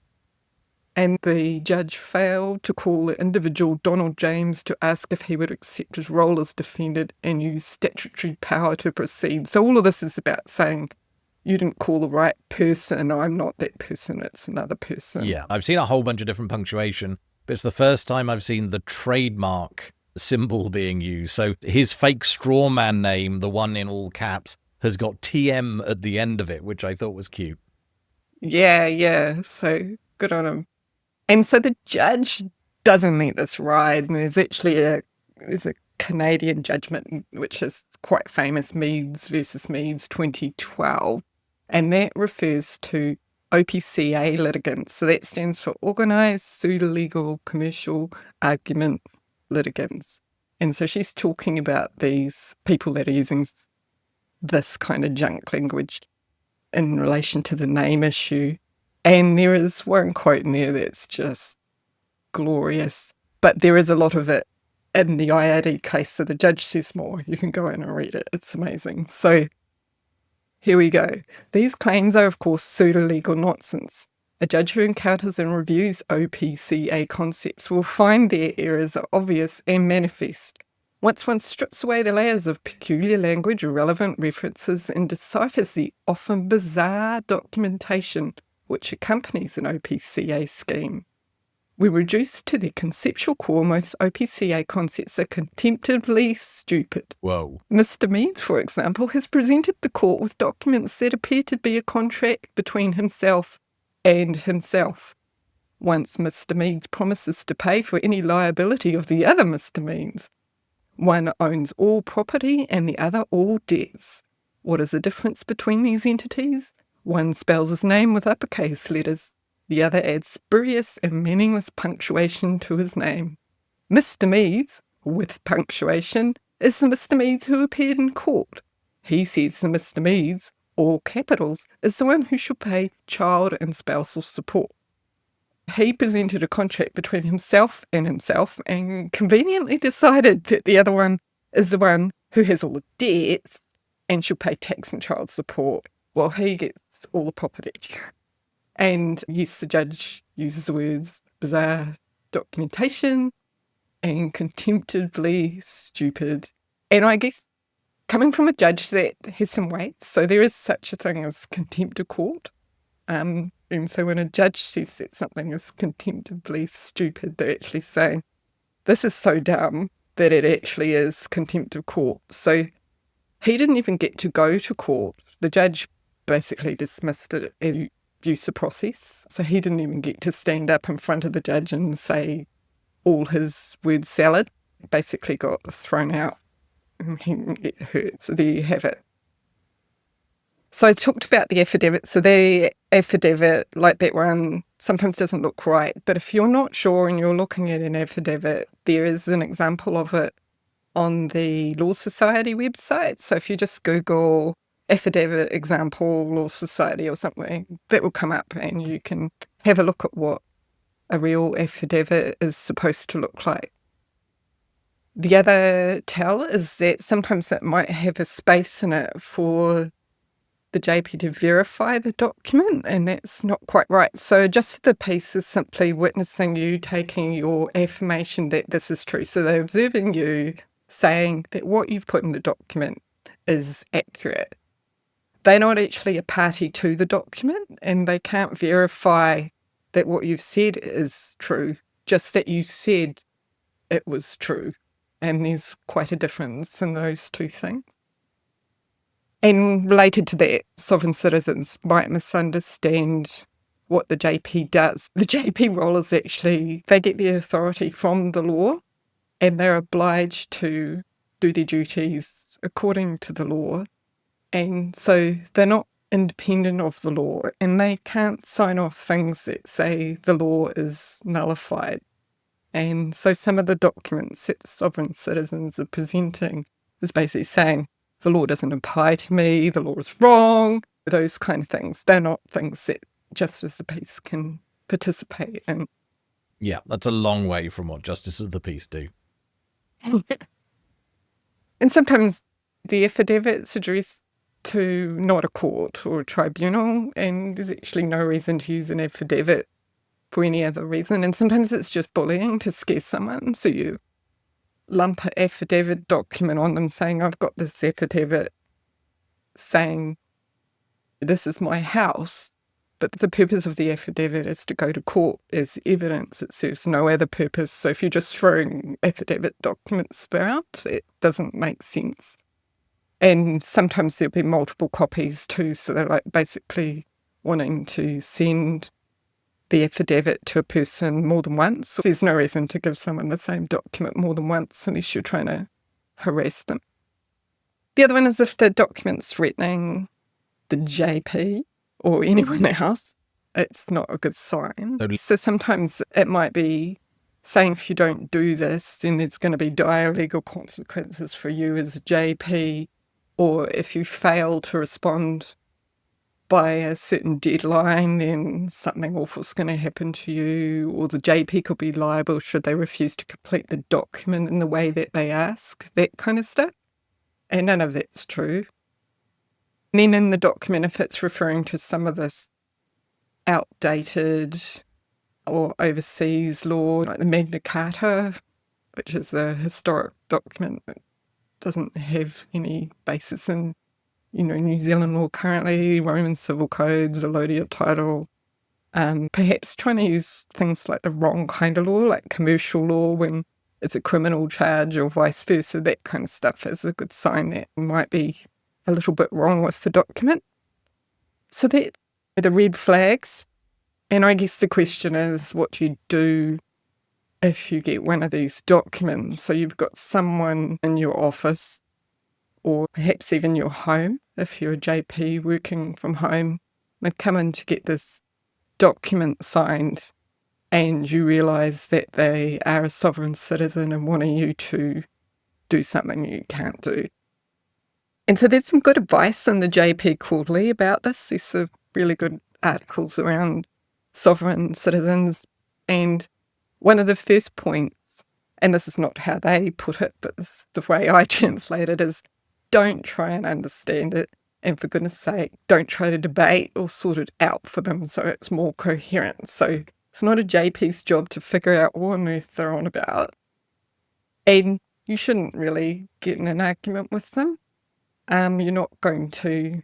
and the judge failed to call the individual Donald James to ask if he would accept his role as defendant and use statutory power to proceed. So all of this is about saying, you didn't call the right person, I'm not that person, it's another person. Yeah, I've seen a whole bunch of different punctuation, but it's the first time I've seen the trademark symbol being used. So his fake straw man name, the one in all caps, has got TM at the end of it, which I thought was cute. Yeah, so good on him. And so the judge doesn't let this ride, and there's actually there's a Canadian judgment which is quite famous, Meads versus Meads 2012, and that refers to OPCA litigants. So that stands for Organised Pseudo-Legal Commercial Argument Litigants. And so she's talking about these people that are using this kind of junk language in relation to the name issue. And there is one quote in there that's just glorious, but there is a lot of it in the IRD case, so the judge says more. You can go in and read it. It's amazing. So here we go. These claims are, of course, pseudo-legal nonsense. A judge who encounters and reviews OPCA concepts will find their errors are obvious and manifest. Once one strips away the layers of peculiar language, irrelevant references, and deciphers the often bizarre documentation which accompanies an OPCA scheme, we're reduced to their conceptual core. Most OPCA concepts are contemptibly stupid. Whoa. Mr. Meads, for example, has presented the court with documents that appear to be a contract between himself and himself. Once Mr. Meads promises to pay for any liability of the other Mr. Meads. One owns all property and the other all debts. What is the difference between these entities? One spells his name with uppercase letters. The other adds spurious and meaningless punctuation to his name. Mr. Meads, with punctuation, is the Mr. Meads who appeared in court. He says the Mr. Meads, all capitals, is the one who should pay child and spousal support. He presented a contract between himself and conveniently decided that the other one is the one who has all the debts and should pay tax and child support while he gets all the property. And yes, the judge uses the words bizarre documentation and contemptibly stupid. And I guess coming from a judge, that has some weight. So there is such a thing as contempt of court. And so when a judge says that something is contemptibly stupid, they're actually saying, this is so dumb that it actually is contempt of court. So he didn't even get to go to court. The judge basically dismissed it as abuse of process. So he didn't even get to stand up in front of the judge and say all his word salad. Basically got thrown out and he didn't get hurt. So there you have it. So I talked about the affidavit. So the affidavit, like that one, sometimes doesn't look right. But if you're not sure and you're looking at an affidavit, there is an example of it on the Law Society website. So if you just Google affidavit example Law Society or something, that will come up and you can have a look at what a real affidavit is supposed to look like. The other tell is that sometimes it might have a space in it for the JP to verify the document, and that's not quite right. So just the piece is simply witnessing you taking your affirmation that this is true. So they're observing you saying that what you've put in the document is accurate. They're not actually a party to the document, and they can't verify that what you've said is true, just that you said it was true. And there's quite a difference in those two things. And related to that, sovereign citizens might misunderstand what the JP does. The JP role is actually, they get their authority from the law and they're obliged to do their duties according to the law. And so they're not independent of the law and they can't sign off things that say the law is nullified. And so some of the documents that sovereign citizens are presenting is basically saying, the law doesn't apply to me, the law is wrong, those kind of things. They're not things that Justice of the Peace can participate in. Yeah, that's a long way from what Justice of the Peace do. And sometimes the affidavit's addressed to not a court or a tribunal, and there's actually no reason to use an affidavit for any other reason. And sometimes it's just bullying to scare someone. So you lump an affidavit document on them saying, I've got this affidavit saying this is my house, but the purpose of the affidavit is to go to court as evidence. It serves no other purpose. So if you're just throwing affidavit documents about, it doesn't make sense. And sometimes there'll be multiple copies too, so they're like basically wanting to send the affidavit to a person more than once. There's no reason to give someone the same document more than once unless you're trying to harass them. The other one is if the document's threatening the JP or anyone else, it's not a good sign. So sometimes it might be saying if you don't do this, then there's going to be dire legal consequences for you as a JP, or if you fail to respond by a certain deadline, then something awful's going to happen to you, or the JP could be liable should they refuse to complete the document in the way that they ask, that kind of stuff. And none of that's true. And then in the document, if it's referring to some of this outdated or overseas law, like the Magna Carta, which is a historic document that doesn't have any basis in, New Zealand law currently, Roman civil codes, allodial title. Perhaps trying to use things like the wrong kind of law, like commercial law, when it's a criminal charge or vice versa, that kind of stuff is a good sign that might be a little bit wrong with the document. So that the red flags. And I guess the question is, what do you do if you get one of these documents? So you've got someone in your office, or perhaps even your home, if you're a JP working from home, they've come in to get this document signed, and you realise that they are a sovereign citizen and wanting you to do something you can't do. And so there's some good advice in the JP Quarterly about this. There's some really good articles around sovereign citizens. And one of the first points, and this is not how they put it, but this is the way I translate it, is don't try and understand it. And for goodness sake, don't try to debate or sort it out for them so it's more coherent. So it's not a JP's job to figure out what on earth they're on about. And you shouldn't really get in an argument with them. You're not going to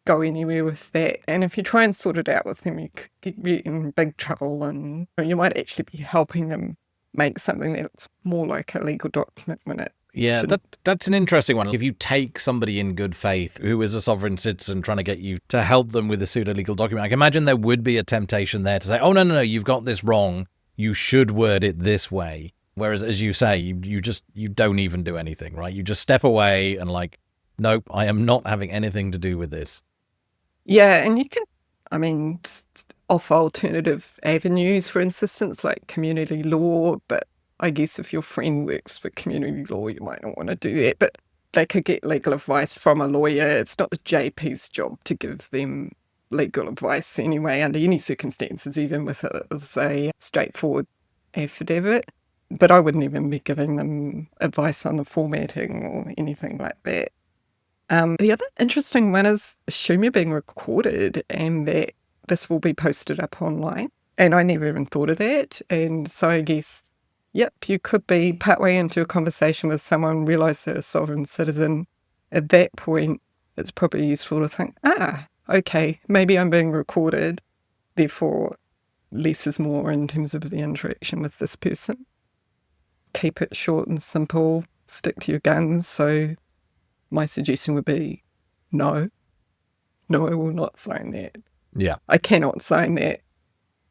go anywhere with that. And if you try and sort it out with them, you could get in big trouble, and you might actually be helping them make something that's more like a legal document when it Yeah, that's an interesting one. If you take somebody in good faith who is a sovereign citizen trying to get you to help them with a pseudo-legal document, I can imagine there would be a temptation there to say, oh, no, you've got this wrong. You should word it this way. Whereas, as you say, you don't even do anything, right? You just step away and nope, I am not having anything to do with this. Yeah, and you can, offer alternative avenues for insistence, like community law, but I guess if your friend works for community law, you might not want to do that, but they could get legal advice from a lawyer. It's not the JP's job to give them legal advice anyway, under any circumstances, even with it as a straightforward affidavit. But I wouldn't even be giving them advice on the formatting or anything like that. The other interesting one is assume you're being recorded and that this will be posted up online. And I never even thought of that. And so I guess, yep, you could be partway into a conversation with someone, realise they're a sovereign citizen. At that point, it's probably useful to think, okay, maybe I'm being recorded. Therefore, less is more in terms of the interaction with this person. Keep it short and simple. Stick to your guns. So my suggestion would be no, I will not sign that. Yeah. I cannot sign that.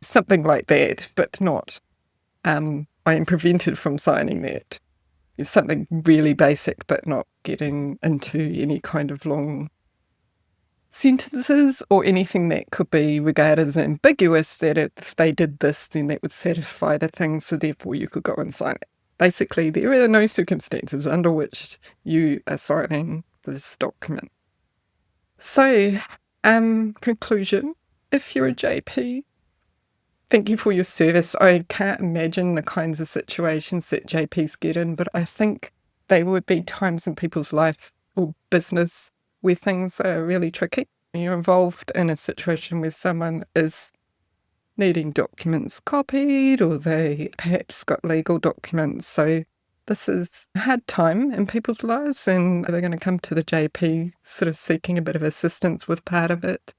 Something like that, but not, I am prevented from signing that. It's something really basic, but not getting into any kind of long sentences or anything that could be regarded as ambiguous, that if they did this, then that would satisfy the thing, so therefore you could go and sign it. Basically, there are no circumstances under which you are signing this document. So, conclusion, if you're a JP, thank you for your service. I can't imagine the kinds of situations that JPs get in, but I think there would be times in people's life or business where things are really tricky. You're involved in a situation where someone is needing documents copied, or they perhaps got legal documents. So this is a hard time in people's lives, and they're going to come to the JP sort of seeking a bit of assistance with part of it.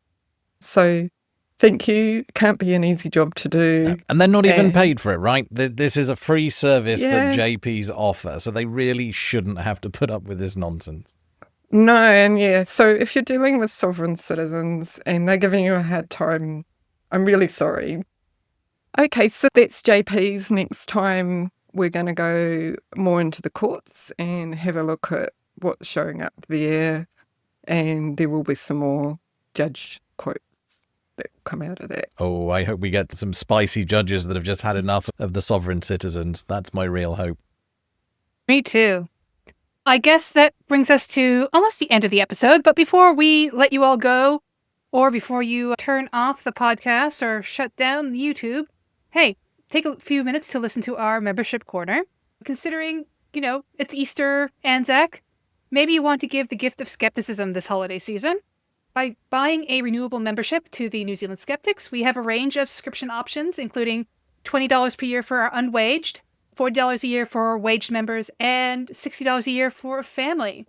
So thank you. Can't be an easy job to do. And they're not even paid for it, right? This is a free service that JPs offer, so they really shouldn't have to put up with this nonsense. No, and so if you're dealing with sovereign citizens and they're giving you a hard time, I'm really sorry. Okay, so that's JP's. Next time we're going to go more into the courts and have a look at what's showing up there, and there will be some more judge quotes that will come out of that. Oh, I hope we get some spicy judges that have just had enough of the sovereign citizens. That's my real hope. Me too. I guess that brings us to almost the end of the episode, but before we let you all go, or before you turn off the podcast or shut down the YouTube, hey, take a few minutes to listen to our membership corner. Considering, it's Easter, Anzac, maybe you want to give the gift of skepticism this holiday season. By buying a renewable membership to the New Zealand Skeptics, we have a range of subscription options, including $20 per year for our unwaged, $40 a year for waged members and $60 a year for a family.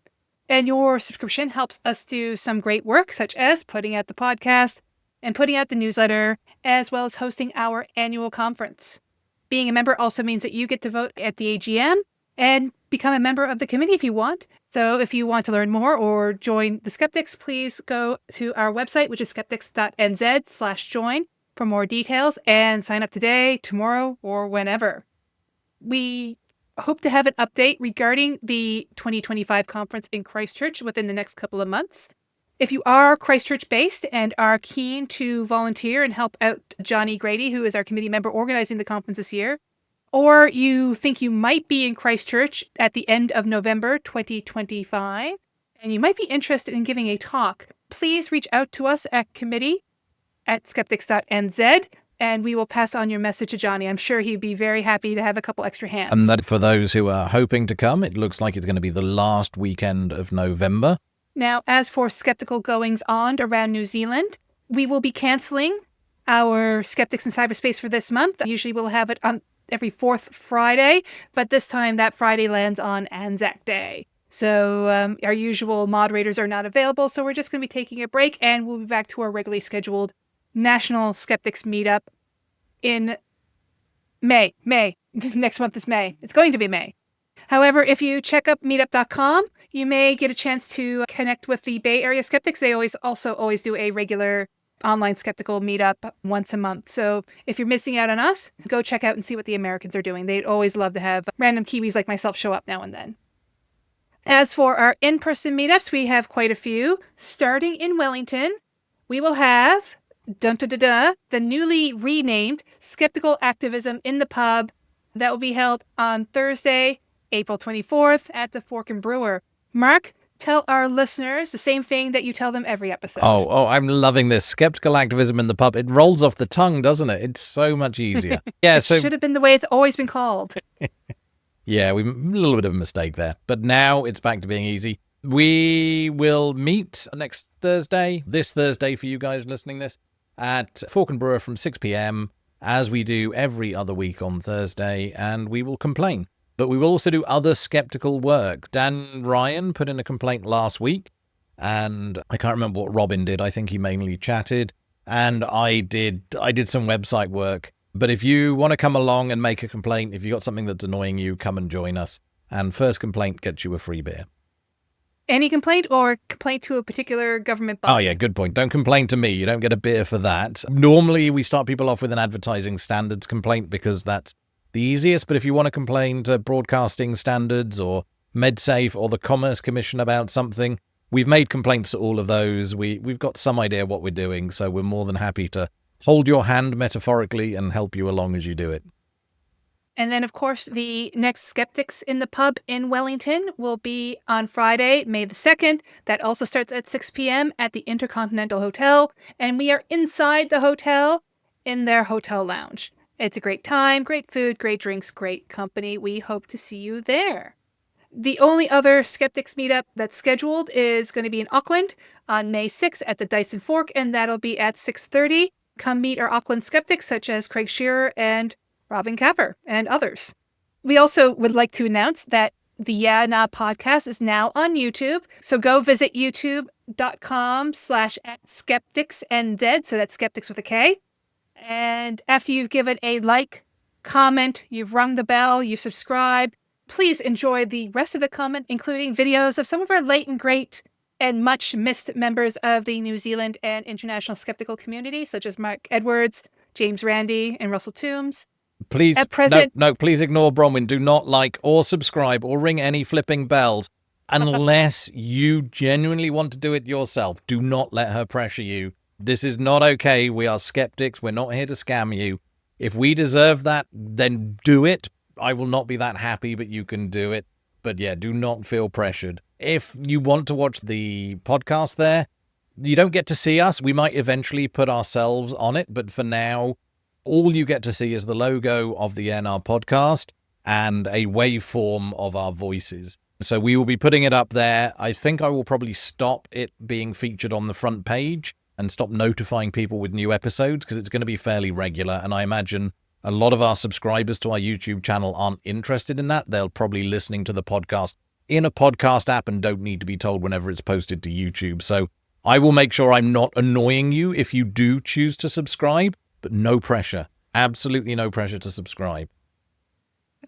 And your subscription helps us do some great work, such as putting out the podcast and putting out the newsletter, as well as hosting our annual conference. Being a member also means that you get to vote at the AGM and become a member of the committee if you want. So if you want to learn more or join the Skeptics, please go to our website, which is skeptics.nz/join for more details, and sign up today, tomorrow, or whenever. We hope to have an update regarding the 2025 conference in Christchurch within the next couple of months. If you are Christchurch-based and are keen to volunteer and help out Johnny Grady, who is our committee member organizing the conference this year, or you think you might be in Christchurch at the end of November 2025, and you might be interested in giving a talk, please reach out to us at committee@skeptics.nz, and we will pass on your message to Johnny. I'm sure he'd be very happy to have a couple extra hands. And that for those who are hoping to come, it looks like it's going to be the last weekend of November. Now, as for skeptical goings-on around New Zealand, we will be canceling our Skeptics in Cyberspace for this month. Usually we'll have it on every fourth Friday, but this time that Friday lands on Anzac Day. So our usual moderators are not available, so we're just going to be taking a break, and we'll be back to our regularly scheduled National Skeptics meetup in May. Next month is May. It's going to be May. However, if you check up meetup.com, you may get a chance to connect with the Bay Area Skeptics. They always do a regular online skeptical meetup once a month. So if you're missing out on us, go check out and see what the Americans are doing. They'd always love to have random Kiwis like myself show up now and then. As for our in-person meetups, we have quite a few. Starting in Wellington, we will have the newly renamed Skeptical Activism in the Pub. That will be held on Thursday, April 24th at the Fork and Brewer. Mark, tell our listeners the same thing that you tell them every episode. Oh, I'm loving this. Skeptical Activism in the Pub. It rolls off the tongue, doesn't it? It's so much easier. Yeah, it should have been the way it's always been called. Yeah, a little bit of a mistake there. But now it's back to being easy. We will meet next Thursday, this Thursday for you guys listening this, at Fork and Brewer from 6 p.m, as we do every other week on Thursday, and we will complain. But we will also do other skeptical work. Dan Ryan put in a complaint last week, and I can't remember what Robin did. I think he mainly chatted, and I did some website work. But if you want to come along and make a complaint, if you got something that's annoying you, come and join us. And first complaint gets you a free beer. Any complaint or complaint to a particular government body? Oh, yeah, good point. Don't complain to me. You don't get a beer for that. Normally, we start people off with an advertising standards complaint because that's the easiest. But if you want to complain to broadcasting standards or MedSafe or the Commerce Commission about something, we've made complaints to all of those. We've got some idea what we're doing, so we're more than happy to hold your hand metaphorically and help you along as you do it. And then, of course, the next Skeptics in the Pub in Wellington will be on Friday, May the 2nd. That also starts at 6 p.m. at the Intercontinental Hotel. And we are inside the hotel in their hotel lounge. It's a great time, great food, great drinks, great company. We hope to see you there. The only other Skeptics meetup that's scheduled is going to be in Auckland on May 6th at the Dyson Fork, and that'll be at 6:30. Come meet our Auckland skeptics such as Craig Shearer and Robin Capper and others. We also would like to announce that the Yeah Nah podcast is now on YouTube. So go visit youtube.com/skepticsnz. So that's skeptics with a K. And after you've given a like, comment, you've rung the bell, you've subscribed, please enjoy the rest of the comment, including videos of some of our late and great and much missed members of the New Zealand and international skeptical community, such as Mark Edwards, James Randi, and Russell Toombs. Please, at present, no, please ignore Bronwyn. Do not like or subscribe or ring any flipping bells unless you genuinely want to do it yourself. Do not let her pressure you. This is not okay. We are skeptics. We're not here to scam you. If we deserve that, then do it. I will not be that happy, but you can do it. But yeah, do not feel pressured. If you want to watch the podcast there, you don't get to see us. We might eventually put ourselves on it, but for now, all you get to see is the logo of the NR podcast and a waveform of our voices. So we will be putting it up there. I think I will probably stop it being featured on the front page and stop notifying people with new episodes because it's going to be fairly regular. And I imagine a lot of our subscribers to our YouTube channel aren't interested in that. They're probably listening to the podcast in a podcast app and don't need to be told whenever it's posted to YouTube. So I will make sure I'm not annoying you if you do choose to subscribe, but no pressure. Absolutely no pressure to subscribe.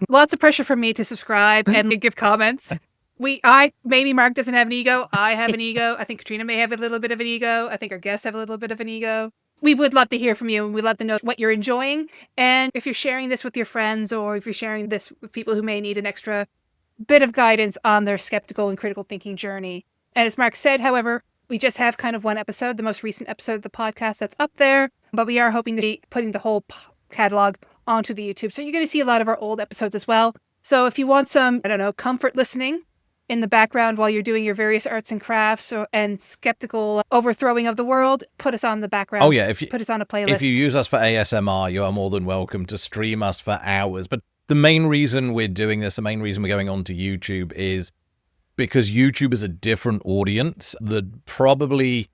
Lots of pressure for me to subscribe and give comments. Maybe Mark doesn't have an ego. I have an ego. I think Katrina may have a little bit of an ego. I think our guests have a little bit of an ego. We would love to hear from you, and we'd love to know what you're enjoying. And if you're sharing this with your friends, or if you're sharing this with people who may need an extra bit of guidance on their skeptical and critical thinking journey. And as Mark said, however, we just have kind of one episode, the most recent episode of the podcast that's up there, but we are hoping to be putting the whole catalog onto the YouTube. So you're going to see a lot of our old episodes as well. So if you want some, comfort listening in the background while you're doing your various arts and crafts and skeptical overthrowing of the world, put us on the background. Oh, yeah. Put us on a playlist. If you use us for ASMR, you are more than welcome to stream us for hours. But the main reason we're doing this, the main reason we're going on to YouTube is because YouTube is a different audience that probably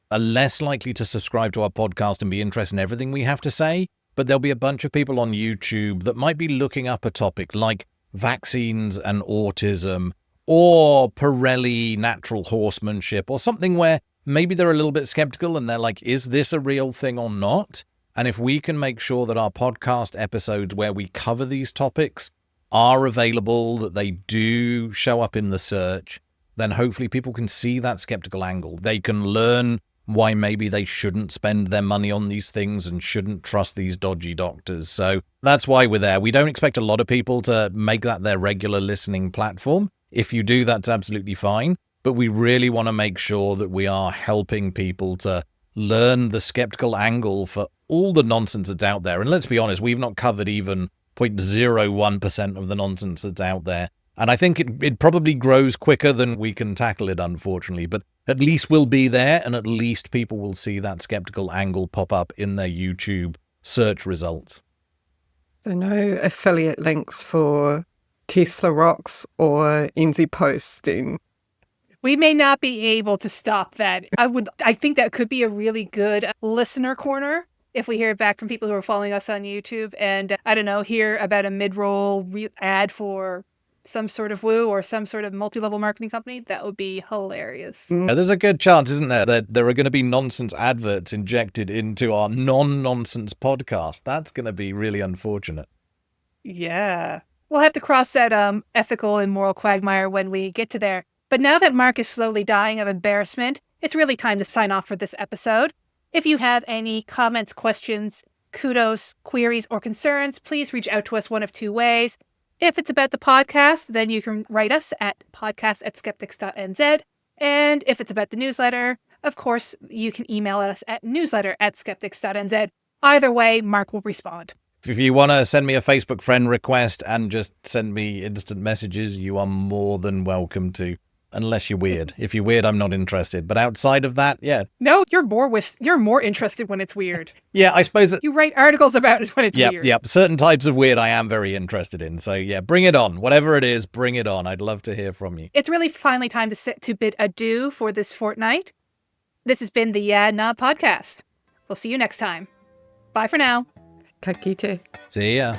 are less likely to subscribe to our podcast and be interested in everything we have to say. But there'll be a bunch of people on YouTube that might be looking up a topic like vaccines and autism, or Pirelli natural horsemanship, or something where maybe they're a little bit skeptical and they're like, is this a real thing or not? And if we can make sure that our podcast episodes where we cover these topics are available, that they do show up in the search, then hopefully people can see that skeptical angle. They can learn why maybe they shouldn't spend their money on these things and shouldn't trust these dodgy doctors. So that's why we're there. We don't expect a lot of people to make that their regular listening platform. If you do, that's absolutely fine. But we really want to make sure that we are helping people to learn the skeptical angle for all the nonsense that's out there. And let's be honest, we've not covered even 0.01% of the nonsense that's out there. And I think it probably grows quicker than we can tackle it, unfortunately. But at least we'll be there, and at least people will see that skeptical angle pop up in their YouTube search results. So no affiliate links for Tesla Rocks or NZ Posting. We may not be able to stop that. I think that could be a really good listener corner if we hear back from people who are following us on YouTube and, hear about a mid-roll ad for some sort of woo or some sort of multi-level marketing company. That would be hilarious. There's a good chance, isn't there, that there are going to be nonsense adverts injected into our non-nonsense podcast. That's going to be really unfortunate. Yeah. We'll have to cross that ethical and moral quagmire when we get to there. But now that Mark is slowly dying of embarrassment, it's really time to sign off for this episode. If you have any comments, questions, kudos, queries, or concerns, please reach out to us one of two ways. If it's about the podcast, then you can write us at podcast@skeptics.nz. And if it's about the newsletter, of course, you can email us at newsletter@skeptics.nz. Either way, Mark will respond. If you want to send me a Facebook friend request and just send me instant messages, you are more than welcome to. Unless you're weird. If you're weird, I'm not interested. But outside of that, yeah. No, you're more interested when it's weird. Yeah, I suppose that... You write articles about it when it's weird. Yep. Certain types of weird I am very interested in. So yeah, bring it on. Whatever it is, bring it on. I'd love to hear from you. It's really finally time to bid adieu for this fortnight. This has been the Yeah Nah podcast. We'll see you next time. Bye for now. Ka kite. See ya.